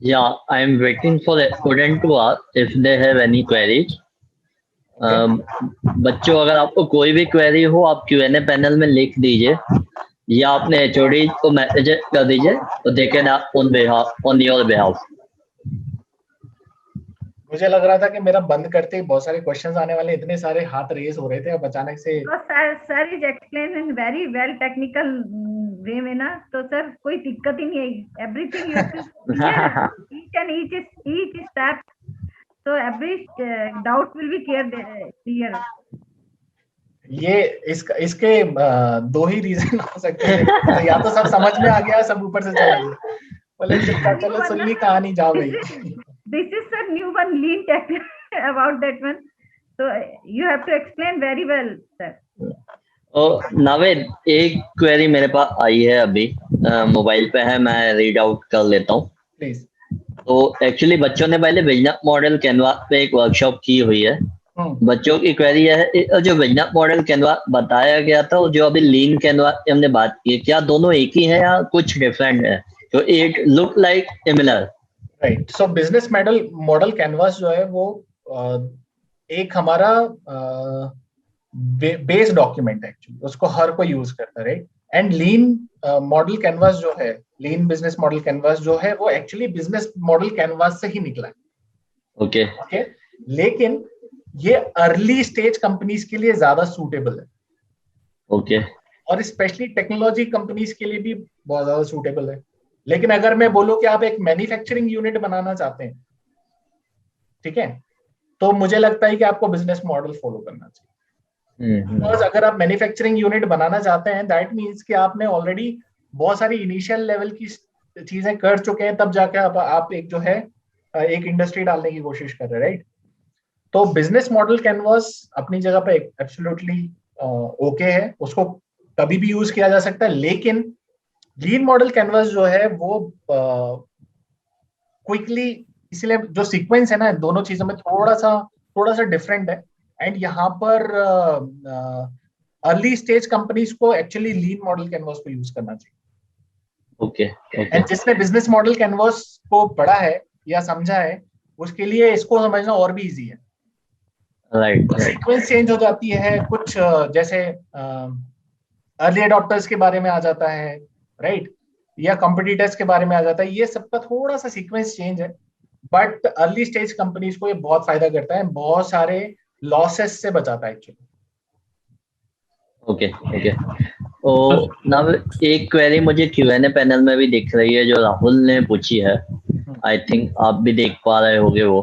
Yeah, I am waiting for the student to ask if they have any queries. बच्चों, अगर आपको कोई भी query हो आप Q&A panel में लिख दीजिए या अपने HOD को मैसेज कर दीजिए, तो they can on your behalf. मुझे लग रहा था कि मेरा बंद करते ही बहुत सारे क्वेश्चंस आने वाले, इतने सारे हाथ रेस हो रहे थे, अब अचानक से sir is explain in very well technical way में ना, तो सर कोई दिक्कत ही नहीं है, everything you have to each and each step, so every doubt will be clear. ये इसके 2 ही रीजन हो सकते हैं, या तो सब समझ में आ गया, सब ऊपर से चला गया, बोले चलो सुन ली कहानी, जाओ भाई। This is the new one, lean tech about that one, so you have to explain very well, sir. Naved, एक क्वेरी मेरे पास आई है अभी, मोबाइल पे है, मैं रीड आउट कर लेता हूँ प्लीज। तो एक्चुअली बच्चों ने पहले बिजनेस मॉडल कैनवा पे एक वर्कशॉप की हुई है, बच्चों की क्वेरी है, जो बिजनेस मॉडल कैनवा बताया गया था और जो अभी लीन कैनवा की हमने बात की, क्या दोनों एक ही है या कुछ डिफरेंट है? तो it look like similar. Right, so business model canvas जो है वो एक हमारा बेस डॉक्यूमेंट है एक्चुअली, उसको हर कोई यूज करता है, right. And lean model canvas जो है, लीन बिजनेस मॉडल कैनवास जो है वो एक्चुअली बिजनेस मॉडल कैनवास से ही निकला है। ओके ओके, लेकिन ये अर्ली स्टेज कंपनीज के लिए ज्यादा सूटेबल है, ओके और स्पेशली टेक्नोलॉजी कंपनीज के लिए भी बहुत ज्यादा सूटेबल है। लेकिन अगर मैं बोलूं कि आप एक मैन्युफैक्चरिंग यूनिट बनाना चाहते हैं, ठीक है, तो मुझे लगता है कि आपको बिजनेस मॉडल फॉलो करना चाहिए। बिकॉज अगर आप मैन्युफैक्चरिंग यूनिट बनाना चाहते हैं, दैट मीन्स कि आपने ऑलरेडी बहुत सारी इनिशियल लेवल की चीजें कर चुके हैं, तब जाके आप एक जो है एक इंडस्ट्री डालने की कोशिश कर रहे हैं, राइट। तो बिजनेस मॉडल कैनवास अपनी जगह पे एब्सोल्युटली ओके है, उसको कभी भी यूज किया जा सकता है। लेकिन लीन मॉडल कैनवास जो है वो क्विकली, इसलिए जो सीक्वेंस है ना दोनों चीजों में थोड़ा सा डिफरेंट है। एंड यहाँ पर अर्ली स्टेज कंपनीज को एक्चुअली लीन मॉडल कैनवास को यूज करना चाहिए। ओके ओके एंड जिसने बिजनेस मॉडल कैनवास को पढ़ा है या समझा है, उसके लिए इसको समझना और भी इजी है। राइट राइट सीक्वेंस चेंज हो जाती है कुछ, जैसे अर्ली अडॉप्टर्स के बारे में आ जाता है, राइट, या कॉम्पिटिटर्स के बारे में आ जाता है, ये सबका थोड़ा सा सीक्वेंस चेंज है। बट अर्ली स्टेज कंपनीज को ये बहुत फायदा करता है, बहुत सारे लॉसेस से बचाता है एक्चुअली। Okay okay. और ना एक क्वेरी मुझे क्यूएनए पैनल में भी दिख रही है जो राहुल ने पूछी है, आई थिंक आप भी देख पा रहे होगे वो।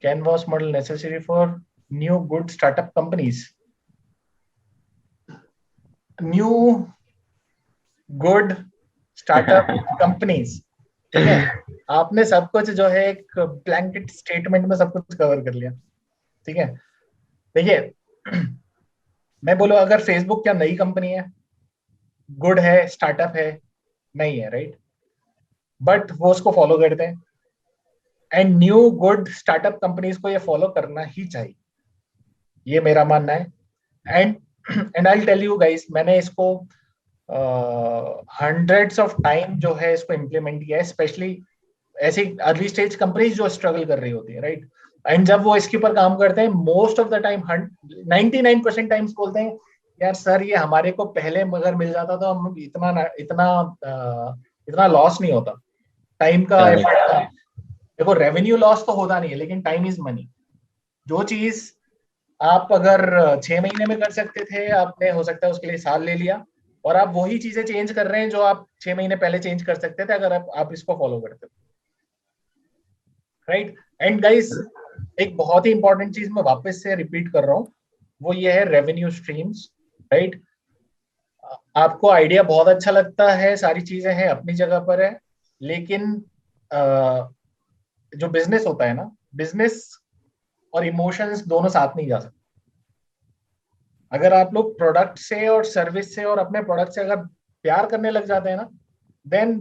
Canvas model necessary for new good startup companies, new good startup companies, ठीक है। आपने सब कुछ जो है एक ब्लैंकेट स्टेटमेंट में सब कुछ कवर कर लिया, ठीक है। देखिए, मैं बोलूं अगर फेसबुक क्या नई कंपनी है, गुड है, स्टार्टअप है? नहीं है, राइट। बट वो उसको फॉलो करते हैं, and new good startup companies को ये फॉलो करना ही चाहिए, ये मेरा मानना है। And and I tell you guys, मैंने इसको हंड्रेड्स ऑफ टाइम जो है इसको इम्प्लीमेंट किया है, स्पेशली ऐसी अर्ली स्टेज कंपनीज जो स्ट्रगल कर रही होती है, राइट। एंड जब वो इसके ऊपर काम करते हैं, most of the time 99% times बोलते हैं, यार सर ये हमारे को पहले अगर मिल जाता तो हम इतना लॉस नहीं होता, टाइम का एफर्ट था। देखो, रेवेन्यू लॉस तो होता नहीं है, लेकिन टाइम इज मनी। जो चीज आप अगर 6 महीने में कर सकते थे, आपने हो सकता है उसके लिए साल ले लिया, और आप वही चीजें चेंज कर रहे हैं जो आप 6 महीने पहले चेंज कर सकते थे अगर आप इसको फॉलो करते, राइट। एंड गाइस, एक बहुत ही इंपॉर्टेंट चीज मैं वापस से रिपीट कर रहा हूं, वो ये है रेवेन्यू स्ट्रीम्स, राइट। आपको आइडिया बहुत अच्छा लगता है, सारी चीजें हैं अपनी जगह पर है, लेकिन जो बिजनेस होता है ना, बिजनेस और इमोशंस दोनों साथ नहीं जा सकते। अगर आप लोग प्रोडक्ट से और सर्विस से और अपने प्रोडक्ट से अगर प्यार करने लग जाते हैं ना, देन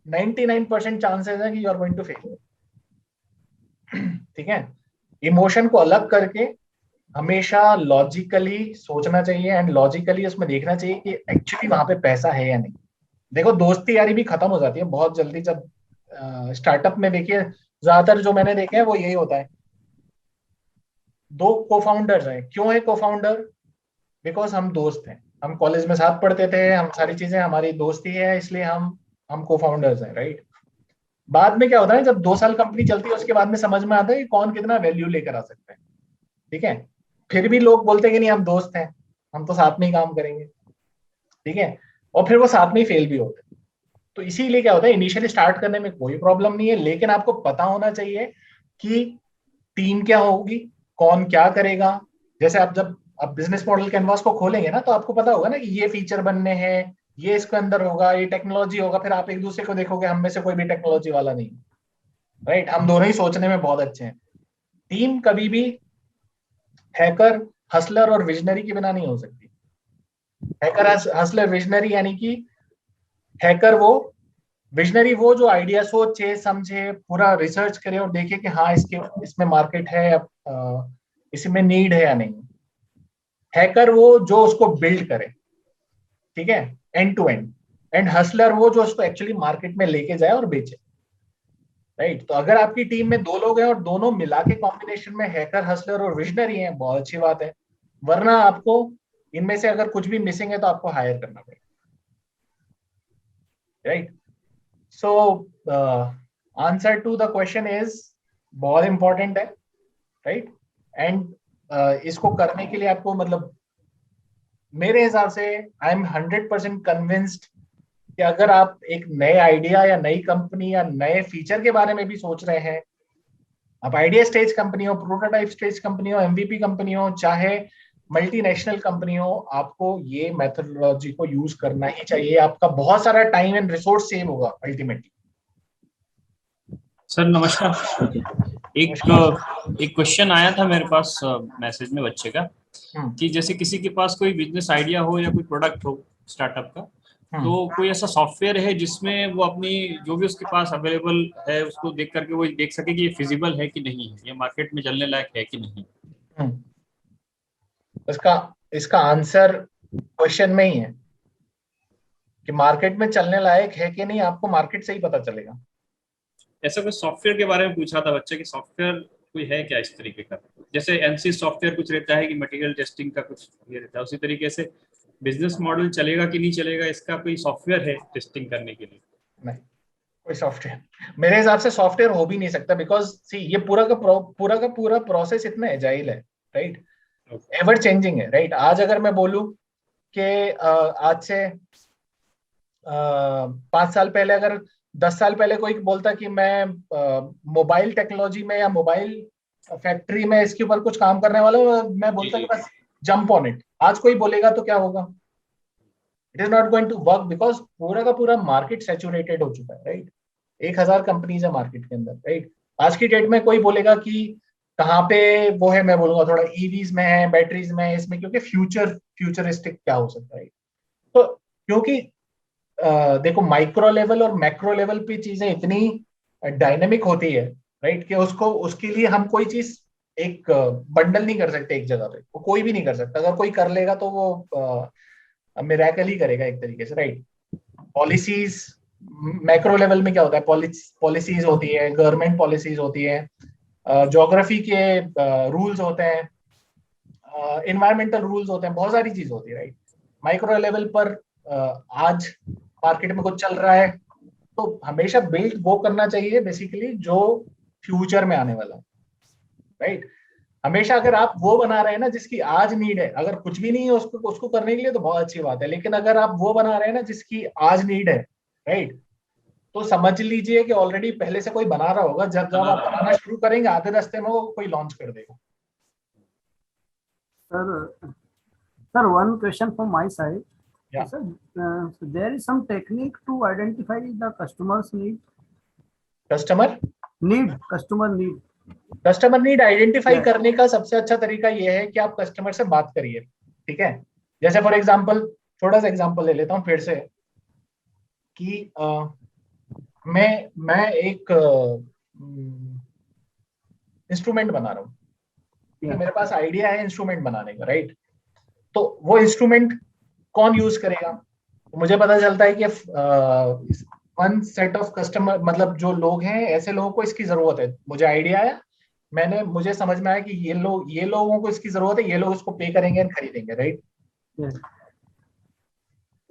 99% चांसेस है कि you are going to fail, ठीक है। इमोशन को अलग करके हमेशा लॉजिकली सोचना चाहिए, एंड लॉजिकली उसमें देखना चाहिए कि एक्चुअली वहां पे पैसा है या नहीं। देखो, दोस्ती यारी भी खत्म हो जाती है बहुत जल्दी जब स्टार्टअप में, देखिए ज्यादातर जो मैंने देखे हैं वो यही होता है, दो को फाउंडर्स हैं। क्यों है को फाउंडर? बिकॉज हम दोस्त हैं, हम कॉलेज में साथ पढ़ते थे, हम सारी चीजें हमारी दोस्ती है, इसलिए हम को फाउंडर्स हैं, राइट। बाद में क्या होता है, जब 2 साल कंपनी चलती है उसके बाद में समझ में आता है कि कौन कितना वैल्यू लेकर आ सकता है, ठीक है। फिर भी लोग बोलते हैं कि नहीं हम दोस्त हैं, हम तो साथ में ही काम करेंगे, ठीक है। और फिर वो साथ में ही फेल भी होते हैं। तो इसीलिए क्या होता है, इनिशियली स्टार्ट करने में कोई प्रॉब्लम नहीं है, लेकिन आपको पता होना चाहिए कि टीम क्या होगी, कौन क्या करेगा। जैसे आप जब आप बिजनेस मॉडल कैनवास को खोलेंगे ना, तो आपको पता होगा ना कि ये फीचर बनने हैं, ये इसके अंदर होगा, ये टेक्नोलॉजी होगा, फिर आप एक दूसरे को देखोगे, हम में से कोई भी टेक्नोलॉजी वाला नहीं, राइट। हम दोनों ही सोचने में बहुत अच्छे हैं। टीम कभी भी हैकर, हसलर और विजनरी के बिना नहीं हो सकती। हैकर, हसलर, विजनरी, यानी कि हैकर वो विजनरी वो जो आइडिया सोचे समझे पूरा रिसर्च करे और देखे कि हाँ इसमें मार्केट है या इसमें नीड है या नहीं। हैकर वो जो उसको बिल्ड करे, ठीक है, end to end. And hustler वो जो उसको एक्चुअली मार्केट में लेके जाए और बेचे, राइट। तो अगर आपकी टीम में 2 लोग हैं और दोनों मिला के कॉम्बिनेशन में हैकर, हसलर और विजनरी हैं, बहुत अच्छी बात है। वरना आपको इनमें से अगर कुछ भी मिसिंग है तो आपको हायर करना पड़ेगा, right. So answer to the question is बहुत इंपॉर्टेंट है, राइट। एंड इसको करने के लिए आपको मतलब मेरे हिसाब से आई एम 100% कन्विंस्ड कि अगर आप एक नए आइडिया या नई कंपनी या नए फीचर के बारे में भी सोच रहे हैं, आप आइडिया स्टेज कंपनी हो, प्रोटोटाइप स्टेज कंपनी हो, एमवीपी कंपनी हो, चाहे मल्टीनेशनल कंपनी हो, आपको ये मेथोडोलॉजी को यूज करना ही चाहिए। आपका बहुत सारा टाइम एंड रिसोर्स सेव होगा अल्टीमेटली। सर नमस्कार। एक क्वेश्चन आया था मेरे पास मैसेज में बच्चे का कि जैसे किसी के पास कोई बिजनेस आइडिया हो या कोई प्रोडक्ट हो स्टार्टअप का, तो कोई ऐसा सॉफ्टवेयर है जिसमें वो अपनी जो भी उसके पास अवेलेबल है उसको देख करके वो देख सके कि ये फिजिबल है कि नहीं है, ये मार्केट में चलने लायक है कि नहीं। इसका आंसर क्वेश्चन में ही है कि मार्केट में चलने लायक है कि नहीं, आपको मार्केट से ही पता चलेगा। ऐसा कोई सॉफ्टवेयर के बारे में पूछा था बच्चे कि सॉफ्टवेयर कोई है क्या इस तरीके का, जैसे एनसी सॉफ्टवेयर कुछ रहता है कि मटेरियल टेस्टिंग का कुछ ये रहता है, उसी तरीके से बिजनेस मॉडल चलेगा कि नहीं चलेगा, इसका कोई सॉफ्टवेयर है टेस्टिंग करने के लिए? नहीं, कोई सॉफ्टवेयर मेरे हिसाब से सॉफ्टवेयर हो भी नहीं सकता, बिकॉज सी ये पूरा प्रोसेस इतना एजाइल है, राइट, एवर चेंजिंग है, राइट। आज अगर मैं बोलूं कि आज से 5 साल पहले, अगर 10 साल पहले कोई बोलता कि मैं मोबाइल टेक्नोलॉजी में या मोबाइल फैक्ट्री में इसके ऊपर कुछ काम करने वाला हूं, मैं बोलता कि बस जंप ऑन इट। आज कोई बोलेगा तो क्या होगा? It is not going to work, because पूरा का पूरा मार्केट सैचुरेटेड हो चुका है, राइट। 1000 कंपनीज है मार्केट के अंदर, राइट। आज की डेट में कोई बोलेगा कि कहाँ पे वो है, मैं बोलूंगा थोड़ा ईवीज में है, बैटरीज में है, इसमें, क्योंकि फ्यूचरिस्टिक क्या हो सकता है। तो क्योंकि देखो माइक्रो लेवल और मैक्रो लेवल पे चीजें इतनी डायनेमिक होती है, राइट, कि उसके लिए हम कोई चीज एक बंडल नहीं कर सकते एक जगह पे, वो कोई भी नहीं कर सकता। अगर कोई कर लेगा तो वो मिरेकल ही करेगा एक तरीके से, राइट। पॉलिसीज मैक्रो लेवल में क्या होता है, पॉलिसीज होती है, गवर्नमेंट पॉलिसीज होती है, ज्योग्राफी के रूल्स होते हैं, इन्वायरमेंटल रूल्स होते हैं, बहुत सारी चीज होती है, राइट। माइक्रो लेवल पर आज मार्केट में कुछ चल रहा है तो हमेशा बिल्ड वो करना चाहिए बेसिकली जो फ्यूचर में आने वाला है, राइट। हमेशा अगर आप वो बना रहे हैं ना जिसकी आज नीड है, अगर कुछ भी नहीं है उसको करने के लिए तो बहुत अच्छी बात है, लेकिन अगर आप वो बना रहे हैं ना जिसकी आज नीड है, राइट, तो समझ लीजिए कि ऑलरेडी पहले से कोई बना रहा होगा। जब आप बनाना शुरू करेंगे आधे रास्ते में वो कोई लॉन्च कर देगा। Sir, one question from my side. Yeah. Sir, so there is some technique to identify the customer's need. Customer need identify करने का सबसे अच्छा तरीका ये है कि आप कस्टमर से बात करिए, ठीक है। जैसे फॉर एग्जांपल, थोड़ा सा एग्जांपल ले लेता हूँ फिर से कि मैं एक इंस्ट्रूमेंट बना रहा हूँ, ठीक है। मेरे पास आइडिया है इंस्ट्रूमेंट बनाने का, राइट। तो वो इंस्ट्रूमेंट कौन यूज करेगा, तो मुझे पता चलता है कि वन सेट ऑफ कस्टमर, मतलब जो लोग हैं ऐसे लोगों को इसकी जरूरत है। मुझे आइडिया आया, मुझे समझ में आया कि ये लोगों को इसकी जरूरत है, ये लोग इसको पे करेंगे और खरीदेंगे, राइट।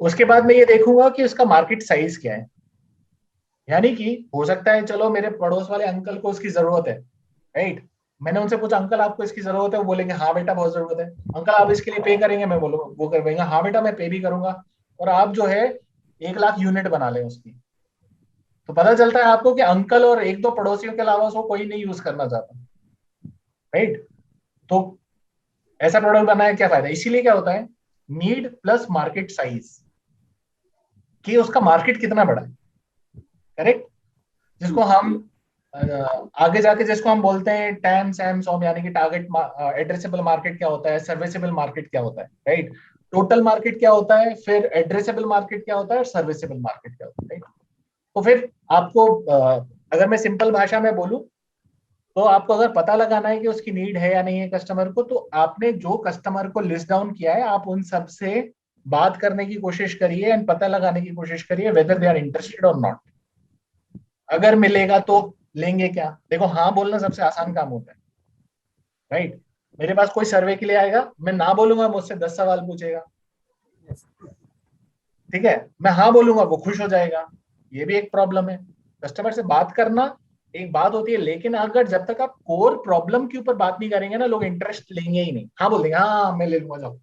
उसके बाद मैं ये देखूंगा कि उसका मार्केट साइज क्या है, यानी कि हो सकता है चलो मेरे पड़ोस वाले अंकल को उसकी जरूरत है, राइट। मैंने उनसे पूछा अंकल आपको इसकी जरूरत है, वो बोलेंगे हाँ बेटा बहुत जरूरत है। अंकल आप इसके लिए पे करेंगे, मैं बोलूंगा, वो करवाएंगे, हाँ बेटा मैं पे भी करूंगा, और आप जो है 1 लाख यूनिट बना लें उसकी। तो पता चलता है आपको कि अंकल और 1-2 पड़ोसियों के अलावा उसको कोई नहीं यूज करना चाहता, राइट। तो ऐसा प्रोडक्ट बनाया क्या फायदा। इसीलिए क्या होता है, नीड प्लस मार्केट साइज, कि उसका मार्केट कितना बड़ा है, करेक्ट। जिसको हम आगे जाके जिसको हम बोलते हैं टैम सैम सॉम, यानी कि टारगेट एड्रेसेबल मार्केट क्या होता है, सर्विसेबल मार्केट क्या होता है, राइट। टोटल मार्केट क्या होता है, फिर एड्रेसेबल मार्केट क्या होता है, और सर्विसेबल मार्केट क्या होता है, राइट। तो फिर आपको अगर मैं सिंपल भाषा में बोलूं तो आपको अगर पता लगाना है कि उसकी नीड है या नहीं है कस्टमर को, तो आपने जो कस्टमर को लिस्ट डाउन किया है आप उन सब से बात करने की कोशिश करिए एंड पता लगाने की कोशिश करिए वेदर दे आर इंटरेस्टेड और नॉट। अगर मिलेगा तो लेंगे क्या? देखो हाँ बोलना सबसे आसान काम होता है, राइट? मेरे पास कोई सर्वे के लिए आएगा, मैं ना बोलूंगा, मुझसे 10 सवाल पूछेगा, ठीक है? मैं हाँ बोलूंगा, वो खुश हो जाएगा। ये भी एक प्रॉब्लम है, कस्टमर से बात करना एक बात होती है, लेकिन अगर जब तक आप कोर प्रॉब्लम के ऊपर बात नहीं करेंगे ना, लोग इंटरेस्ट लेंगे ही नहीं। हाँ बोल देंगे, हाँ मैं ले लूंगा, जाओ,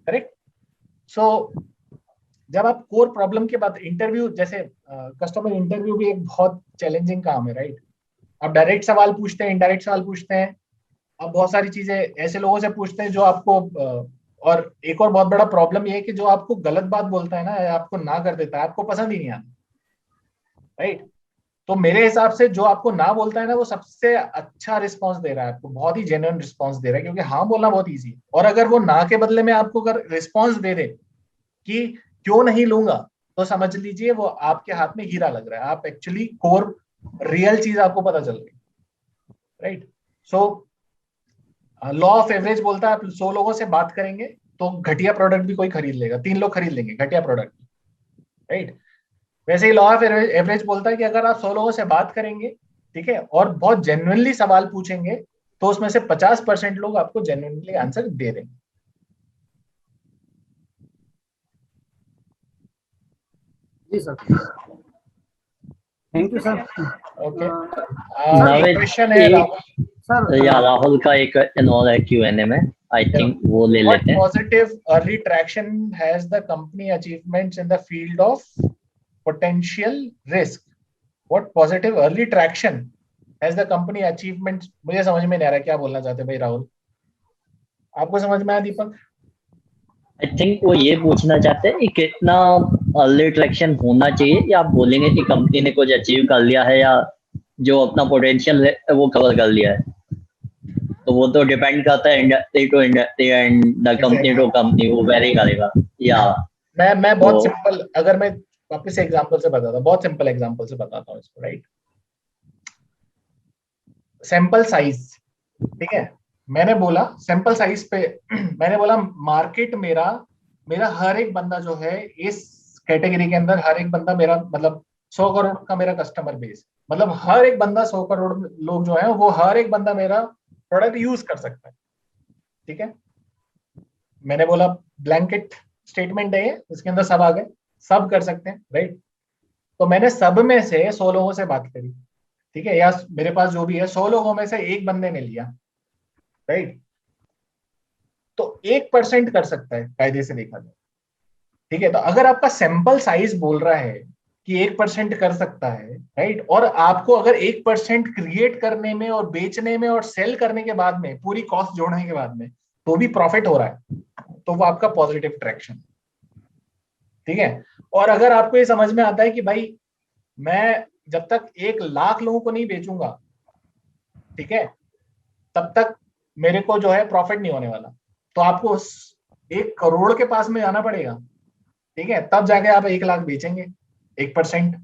करेक्ट। सो जब आप कोर प्रॉब्लम के बाद इंटरव्यू, जैसे कस्टमर इंटरव्यू भी एक बहुत चैलेंजिंग काम है, राइट? आप डायरेक्ट सवाल पूछते हैं, इनडायरेक्ट सवाल पूछते हैं, आप बहुत सारी चीजें ऐसे लोगों से पूछते हैं जो आपको और एक और बहुत बड़ा प्रॉब्लम ये है कि जो आपको गलत बात बोलता है ना, आपको ना कर देता है, आपको पसंद ही नहीं आता, राइट? तो मेरे हिसाब से जो आपको ना बोलता है ना, वो सबसे अच्छा रिस्पांस दे रहा है आपको, बहुत ही जेन्युइन रिस्पांस दे रहा है, क्योंकि हाँ बोलना बहुत इजी है। और अगर वो ना के बदले में आपको अगर रिस्पांस दे दे कि क्यों नहीं लूंगा, तो समझ लीजिए वो आपके हाथ में हीरा लग रहा है, आप एक्चुअली कोर रियल चीज आपको पता चल रही, right? So law of average बोलता है आप 100 लोगों से बात करेंगे तो घटिया प्रोडक्ट भी कोई खरीद लेगा, 3 लोग खरीद लेंगे घटिया प्रोडक्ट, राइट? वैसे ही लॉ ऑफ एवरेज बोलता है कि अगर आप 100 लोगों से बात करेंगे, ठीक है, और बहुत जेन्युइनली सवाल पूछेंगे, तो उसमें से 50% लोग आपको जेन्युइनली आंसर दे देंगे। जी sir, thank you sir. Okay, Naved, question है राहुल। सर या राहुल का एक इन्वॉल्व है Q&A में, आई थिंक वो ले What लेते हैं। positive early traction has the company achievements in the field of potential risk? What positive early traction has the company achievements? मुझे समझ में नहीं आ रहा क्या बोलना चाहते भाई राहुल, आपको समझ में आया दीपक? आई थिंक वो ये पूछना चाहते हैं कि कितना अर्ली ट्रैक्शन होना चाहिए, या आप बोलेंगे कि कंपनी ने कुछ अचीव कर लिया है या जो अपना पोटेंशियल है वो कवर कर लिया है। तो वो तो डिपेंड करता है industry to industry and the company to company, वो वेरी करेगा। या मैं बहुत तो सिंपल, अगर मैं वापस से एग्जांपल से बताता हूँ, बहुत सिंपल एग्जांपल से बताता हूँ इसको, राइट? सैंपल साइज, ठीक है, मैंने बोला सैंपल साइज पे मैंने बोला मार्केट मेरा मेरा हर एक बंदा जो है इस कैटेगरी के अंदर, हर एक बंदा मेरा मतलब 100 करोड़ का मेरा कस्टमर बेस, मतलब हर एक बंदा 100 करोड़ लोग जो है वो हर एक बंदा मेरा प्रोडक्ट यूज कर सकता है, ठीक है? मैंने बोला ब्लैंकेट स्टेटमेंट है ये, इसके अंदर सब आ गए, सब कर सकते हैं, राइट? तो मैंने सब में से 100 लोगों से बात करी, ठीक है, या मेरे पास जो भी है 100 लोगों में से एक बंदे ने लिया, राइट? तो 1% कर सकता है कायदे से देखा जाए, ठीक है? तो अगर आपका सैंपल साइज बोल रहा है कि 1% कर सकता है, राइट, और आपको अगर 1% क्रिएट करने में और बेचने में और सेल करने के बाद में पूरी कॉस्ट जोड़ने के बाद में तो भी प्रॉफिट हो रहा है, तो वो आपका पॉजिटिव ट्रैक्शन, ठीक है? और अगर आपको ये समझ में आता है कि भाई मैं जब तक 1 लाख लोगों को नहीं बेचूंगा, ठीक है, तब तक मेरे को जो है प्रॉफिट नहीं होने वाला, तो आपको 1 करोड़ के पास में जाना पड़ेगा, ठीक है, तब जाके आप 1 लाख बेचेंगे 1%,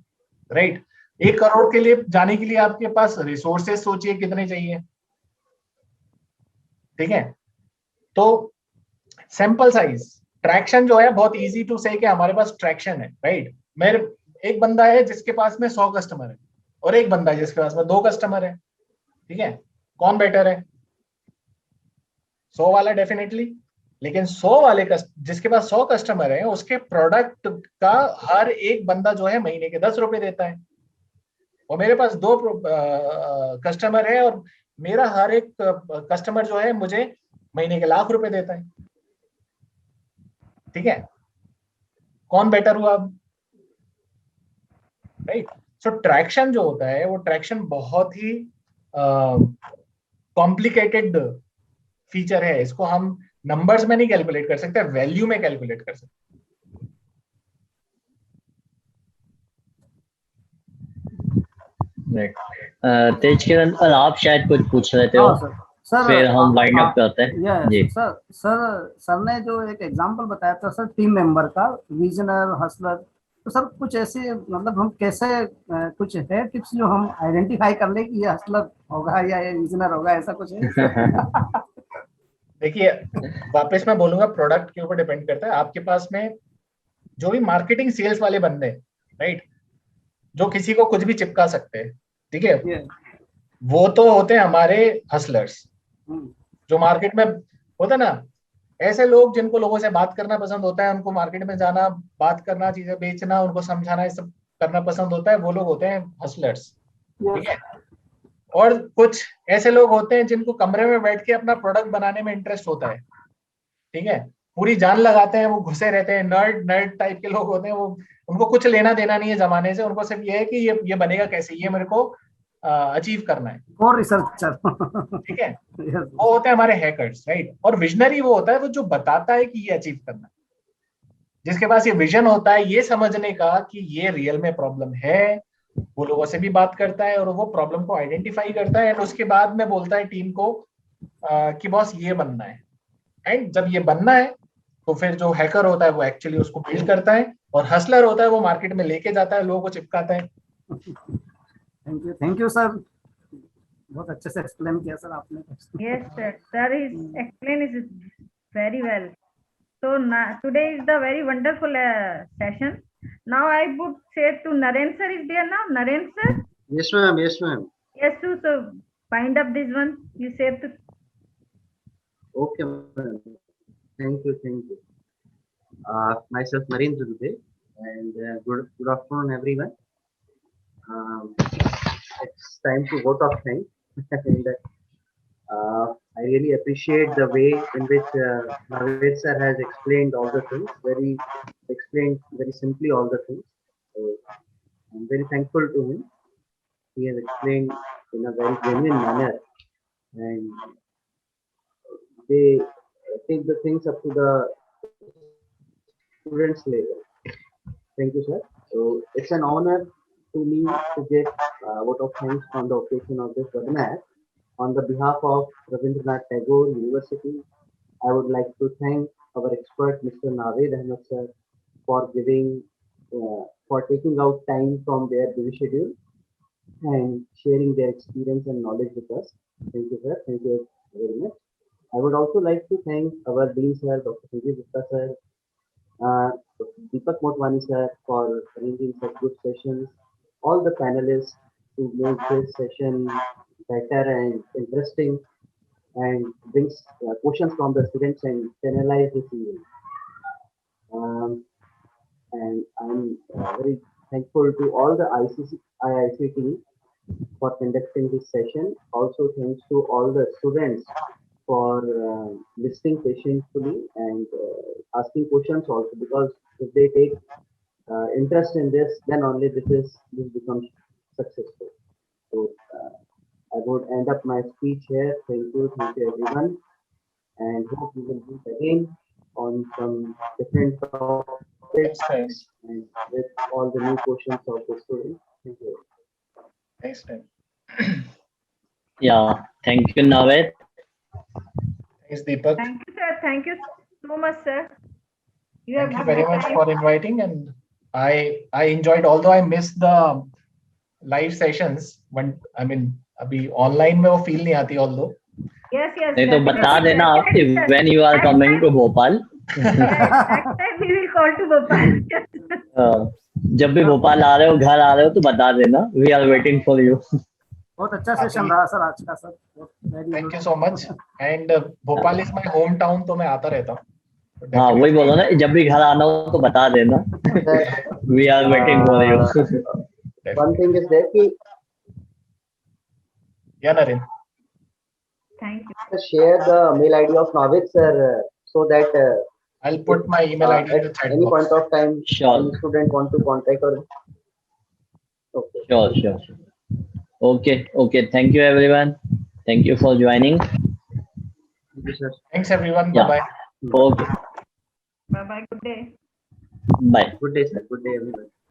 राइट? 1 करोड़ के लिए जाने के लिए आपके पास रिसोर्सेस सोचिए कितने चाहिए, ठीक है? तो सैंपल साइज ट्रैक्शन जो है बहुत इजी टू से कि हमारे पास ट्रैक्शन है, राइट? मेरे एक बंदा है जिसके पास में 100 कस्टमर है और एक बंदा है जिसके पास में 2 कस्टमर है, ठीक है? कौन बेटर है? 100 वाला डेफिनेटली, लेकिन 100 वाले जिसके पास 100 कस्टमर है उसके प्रोडक्ट का हर एक बंदा जो है महीने के 10 रुपए देता है, और मेरे पास 2 कस्टमर है और मेरा हर एक कस्टमर जो है मुझे महीने के लाख रुपए देता है, ठीक है? कौन बेटर हुआ अब, राइट? सो ट्रैक्शन जो होता है वो ट्रैक्शन बहुत ही कॉम्प्लिकेटेड फीचर है, इसको हम नंबर्स में नहीं कैलकुलेट कर सकते, वैल्यू में कैलकुलेट कर सकते। तेज किरण, आप शायद कुछ पूछ रहे थे, हाँ हो सर, फिर हम वाइंड अप करते हैं जी। सर ने जो एक एग्जांपल बताया था सर टीम मेंबर का, विजनर, हसलर, तो सर कुछ ऐसे मतलब हम कैसे कुछ है टिप्स जो हम आइडेंटिफाई कर ले कि ये हसलर होगा या ये विजनर होगा, ऐसा कुछ है? देखिए, वापस मैं बोलूंगा, प्रोडक्ट के ऊपर डिपेंड करता है। आपके पास में जो भी मार्केटिंग सेल्स वाले बंदे, राइट, जो किसी को कुछ भी चिपका सकते हैं, ठीक है, वो तो होते हैं हमारे हसलर्स। जो मार्केट में होता है ना, ऐसे लोग जिनको लोगों से बात करना पसंद होता है, उनको मार्केट में जाना, बात करना, चीजें बेचना, उनको समझाना, ये सब करना पसंद होता है, वो लोग होते हैं हसलर्स, ठीक है। और कुछ ऐसे लोग होते हैं जिनको कमरे में बैठ के अपना प्रोडक्ट बनाने में इंटरेस्ट होता है, ठीक है, पूरी जान लगाते हैं, वो घुसे रहते हैं, नर्ड नर्ड टाइप के लोग होते हैं। वो, उनको कुछ लेना देना नहीं है जमाने से, उनको सिर्फ ये है कि ये बनेगा कैसे, ये मेरे को अचीव करना है, और रिसर्चर। ठीक है। वो होते हैं हमारे हैकर्स, राइट। और विजनरी वो होता है वो जो बताता है कि ये अचीव करना है, जिसके पास ये विजन होता है ये समझने का कि ये रियल में प्रॉब्लम है, वो लोगों से भी बात करता है और वो प्रॉब्लम को आइडेंटिफाई करता है, एंड उसके बाद में बोलता है टीम को कि बॉस ये बनना है। एंड जब ये बनना है तो फिर जो हैकर होता है वो एक्चुअली उसको बिल्ड करता है, और हसलर होता है वो मार्केट में लेके जाता है, लोगों को चिपकाता है। थैंक यू सर, बहुत अच्छे से एक्सप्लेन किया सर आपने। Yes, sir is explained it very well. So today is the very wonderful session. Now I would say to Naren sir, is there now? Naren sir? Yes, ma'am. Yes, ma'am. Yes, so wind up this one. You said to. Okay, ma'am. Thank you. Thank you. Myself, Narendra Dubey, and good afternoon, everyone. It's time to vote of thanks. And I really appreciate the way in which Naveed sir has explained all the things, very simply all the things. So I'm very thankful to him. He has explained in a very genuine manner, and they take the things up to the students level. Thank you, sir. So it's an honor to me to give a vote of thanks on the occasion of this webinar. On the behalf of Rabindranath Tagore University, I would like to thank our expert, Mr. Naved Ahmed sir, for taking out time from their busy schedule and sharing their experience and knowledge with us. Thank you, sir. Thank you very much. I would also like to thank our Dean sir, Dr. Sanjeev Gupta sir, Deepak Motwani sir for arranging such good sessions, all the panelists to make this session better and interesting, and brings questions from the students and channelize this evening. And I'm very thankful to all the IIC team for conducting this session. Also thanks to all the students for listening patiently and asking questions also, because if they take interest in this, then only this becomes successful. So I would end up my speech here. Thank you everyone, and hope we will meet again on some different topics and with all the new questions of the students. Thank you. Thanks, man. Yeah, thank you, Naved. Thanks, Deepak. Thank you, sir. Thank you so much, sir. Thank you very much for inviting, and I enjoyed, although I missed the live sessions. When I mean, अभी online में वो feel नहीं आती, although. Yes. नहीं तो बता देना आप when you are coming to Bhopal. Next time we will call to Bhopal. जब भी भोपाल आ रहे हो, घर आ रहे हो तो बता देना. We are waiting for you. बहुत अच्छा सेशन रहा सर आज का sir. Thank you so much. And Bhopal is my hometown, तो मैं आता रहता हूँ. हाँ, वही बोलो ना, जब भी घर आना हो तो बता देना. We are waiting for you. One thing is there कि Yeah, Naren. Thank you. Share the mail ID of Naved sir so that I'll put my email ID in the at chat any box. point of time, Sure. any student want to contact or okay. Sure. Okay. Thank you, everyone. Thank you for joining. Thank you, sir. Thanks, everyone. Yeah. Bye-bye. Okay. Bye-bye. Good day. Bye. Good day, sir. Good day, everyone.